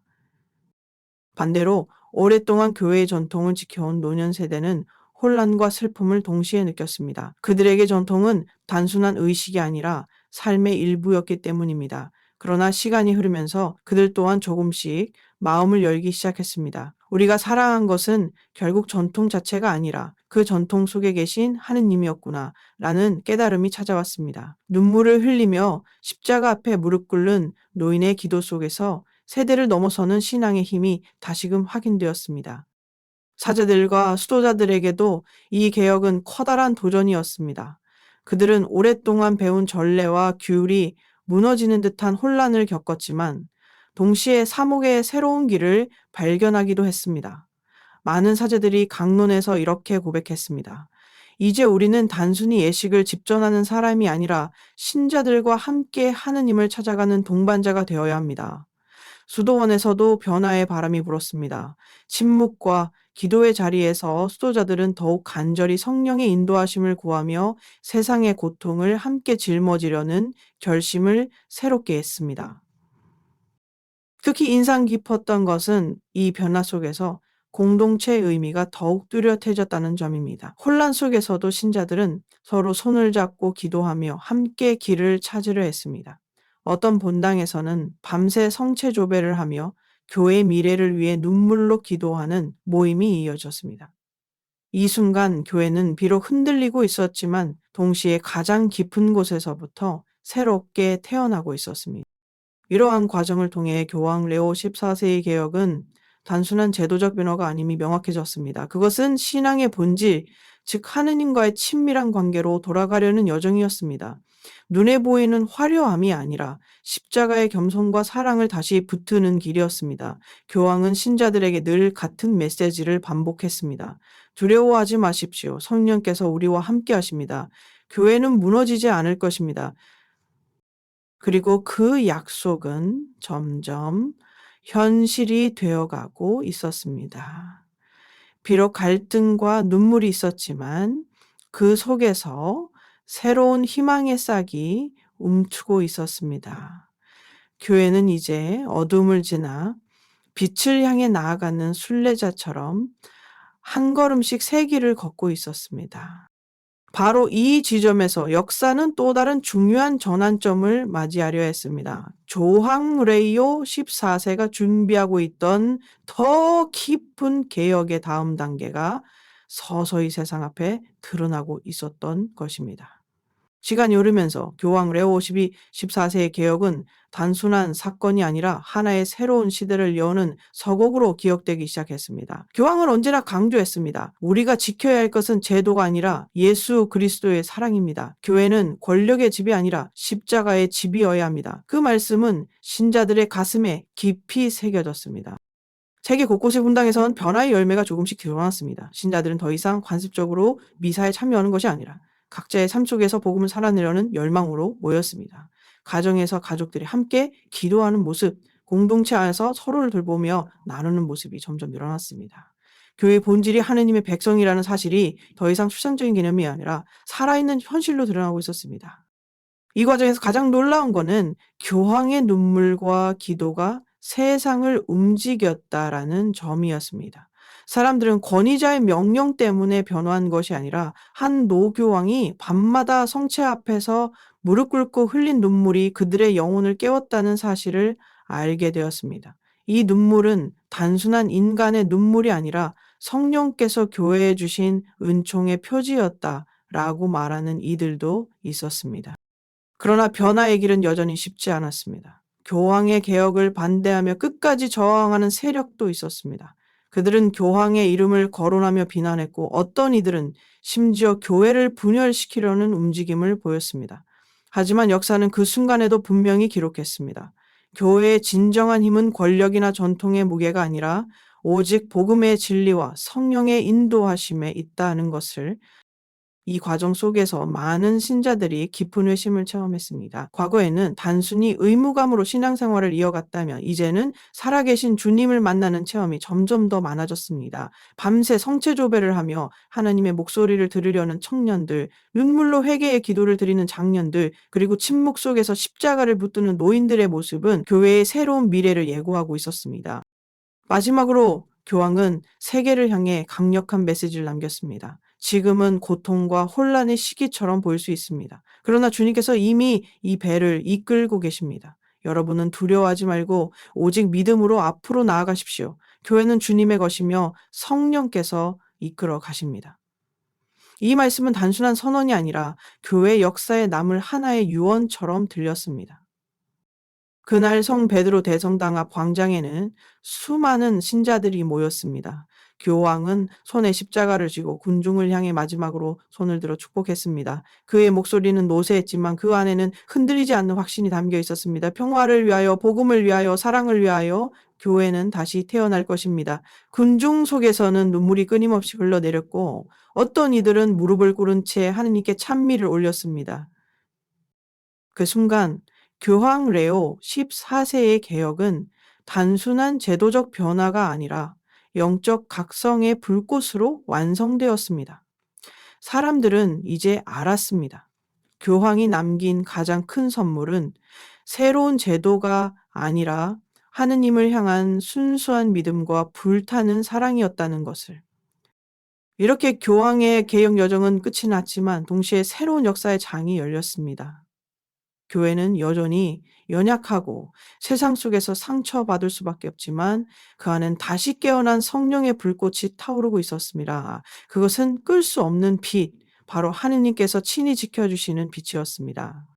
반대로 오랫동안 교회의 전통을 지켜온 노년 세대는 혼란과 슬픔을 동시에 느꼈습니다. 그들에게 전통은 단순한 의식이 아니라 삶의 일부였기 때문입니다. 그러나 시간이 흐르면서 그들 또한 조금씩 마음을 열기 시작했습니다. 우리가 살아간 것은 결국 전통 자체가 아니라 그 전통 속에 계신 하느님이었구나 라는 깨달음이 찾아왔습니다. 눈물을 흘리며 십자가 앞에 무릎 꿇는 노인의 기도 속에서 세대를 넘어서는 신앙의 힘이 다시금 확인되었습니다. 사제들과 수도자들에게도 이 개혁은 커다란 도전이었습니다. 그들은 오랫동안 배운 전례와 규율이 무너지는 듯한 혼란을 겪었지만 동시에 사목의 새로운 길을 발견하기도 했습니다. 많은 사제들이 강론에서 이렇게 고백했습니다. 이제 우리는 단순히 예식을 집전하는 사람이 아니라 신자들과 함께 하느님을 찾아가는 동반자가 되어야 합니다. 수도원에서도 변화의 바람이 불었습니다. 침묵과 기도의 자리에서 수도자들은 더욱 간절히 성령의 인도하심을 구하며 세상의 고통을 함께 짊어지려는 결심을 새롭게 했습니다. 특히 인상 깊었던 것은 이 변화 속에서 공동체의 의미가 더욱 뚜렷해졌다는 점입니다. 혼란 속에서도 신자들은 서로 손을 잡고 기도하며 함께 길을 찾으려 했습니다. 어떤 본당에서는 밤새 성체조배를 하며 교회 미래를 위해 눈물로 기도하는 모임이 이어졌습니다. 이 순간 교회는 비록 흔들리고 있었지만 동시에 가장 깊은 곳에서부터 새롭게 태어나고 있었습니다. 이러한 과정을 통해 교황 레오 14세의 개혁은 단순한 제도적 변화가 아님이 명확해졌습니다. 그것은 신앙의 본질, 즉 하느님과의 친밀한 관계로 돌아가려는 여정이었습니다. 눈에 보이는 화려함이 아니라 십자가의 겸손과 사랑을 다시 붙드는 길이었습니다. 교황은 신자들에게 늘 같은 메시지를 반복했습니다. 두려워하지 마십시오. 성령께서 우리와 함께 하십니다. 교회는 무너지지 않을 것입니다. 그리고 그 약속은 점점 현실이 되어가고 있었습니다. 비록 갈등과 눈물이 있었지만 그 속에서 새로운 희망의 싹이 움트고 있었습니다. 교회는 이제 어둠을 지나 빛을 향해 나아가는 순례자처럼 한 걸음씩 새 길을 걷고 있었습니다. 바로 이 지점에서 역사는 또 다른 중요한 전환점을 맞이하려 했습니다. 조항 레이오 14세가 준비하고 있던 더 깊은 개혁의 다음 단계가 서서히 세상 앞에 드러나고 있었던 것입니다. 시간이 흐르면서 교황 레오 14세의 개혁은 단순한 사건이 아니라 하나의 새로운 시대를 여는 서곡으로 기억되기 시작했습니다. 교황은 언제나 강조했습니다. 우리가 지켜야 할 것은 제도가 아니라 예수 그리스도의 사랑입니다. 교회는 권력의 집이 아니라 십자가의 집이어야 합니다. 그 말씀은 신자들의 가슴에 깊이 새겨졌습니다. 세계 곳곳의 분당에선 변화의 열매가 조금씩 드러났습니다. 신자들은 더 이상 관습적으로 미사에 참여하는 것이 아니라 각자의 삶 속에서 복음을 살아내려는 열망으로 모였습니다. 가정에서 가족들이 함께 기도하는 모습, 공동체 안에서 서로를 돌보며 나누는 모습이 점점 늘어났습니다. 교회의 본질이 하느님의 백성이라는 사실이 더 이상 추상적인 개념이 아니라 살아있는 현실로 드러나고 있었습니다. 이 과정에서 가장 놀라운 거는 교황의 눈물과 기도가 세상을 움직였다라는 점이었습니다. 사람들은 권위자의 명령 때문에 변화한 것이 아니라 한 노교황이 밤마다 성체 앞에서 무릎 꿇고 흘린 눈물이 그들의 영혼을 깨웠다는 사실을 알게 되었습니다. 이 눈물은 단순한 인간의 눈물이 아니라 성령께서 교회에 주신 은총의 표지였다라고 말하는 이들도 있었습니다. 그러나 변화의 길은 여전히 쉽지 않았습니다. 교황의 개혁을 반대하며 끝까지 저항하는 세력도 있었습니다. 그들은 교황의 이름을 거론하며 비난했고 어떤 이들은 심지어 교회를 분열시키려는 움직임을 보였습니다. 하지만 역사는 그 순간에도 분명히 기록했습니다. 교회의 진정한 힘은 권력이나 전통의 무게가 아니라 오직 복음의 진리와 성령의 인도하심에 있다는 것을 이 과정 속에서 많은 신자들이 깊은 회심을 체험했습니다. 과거에는 단순히 의무감으로 신앙생활을 이어갔다면 이제는 살아계신 주님을 만나는 체험이 점점 더 많아졌습니다. 밤새 성체조배를 하며 하나님의 목소리를 들으려는 청년들, 눈물로 회개의 기도를 드리는 장년들, 그리고 침묵 속에서 십자가를 붙드는 노인들의 모습은 교회의 새로운 미래를 예고하고 있었습니다. 마지막으로 교황은 세계를 향해 강력한 메시지를 남겼습니다. 지금은 고통과 혼란의 시기처럼 보일 수 있습니다. 그러나 주님께서 이미 이 배를 이끌고 계십니다. 여러분은 두려워하지 말고 오직 믿음으로 앞으로 나아가십시오. 교회는 주님의 것이며 성령께서 이끌어 가십니다. 이 말씀은 단순한 선언이 아니라 교회 역사에 남을 하나의 유언처럼 들렸습니다. 그날 성 베드로 대성당 앞 광장에는 수많은 신자들이 모였습니다. 교황은 손에 십자가를 쥐고 군중을 향해 마지막으로 손을 들어 축복했습니다. 그의 목소리는 노쇠했지만 그 안에는 흔들리지 않는 확신이 담겨 있었습니다. 평화를 위하여, 복음을 위하여, 사랑을 위하여 교회는 다시 태어날 것입니다. 군중 속에서는 눈물이 끊임없이 흘러내렸고 어떤 이들은 무릎을 꿇은 채 하느님께 찬미를 올렸습니다. 그 순간 교황 레오 14세의 개혁은 단순한 제도적 변화가 아니라 영적 각성의 불꽃으로 완성되었습니다. 사람들은 이제 알았습니다. 교황이 남긴 가장 큰 선물은 새로운 제도가 아니라 하느님을 향한 순수한 믿음과 불타는 사랑이었다는 것을. 이렇게 교황의 개혁 여정은 끝이 났지만 동시에 새로운 역사의 장이 열렸습니다. 교회는 여전히 연약하고 세상 속에서 상처받을 수밖에 없지만 그 안엔 다시 깨어난 성령의 불꽃이 타오르고 있었습니다. 그것은 끌 수 없는 빛, 바로 하느님께서 친히 지켜주시는 빛이었습니다.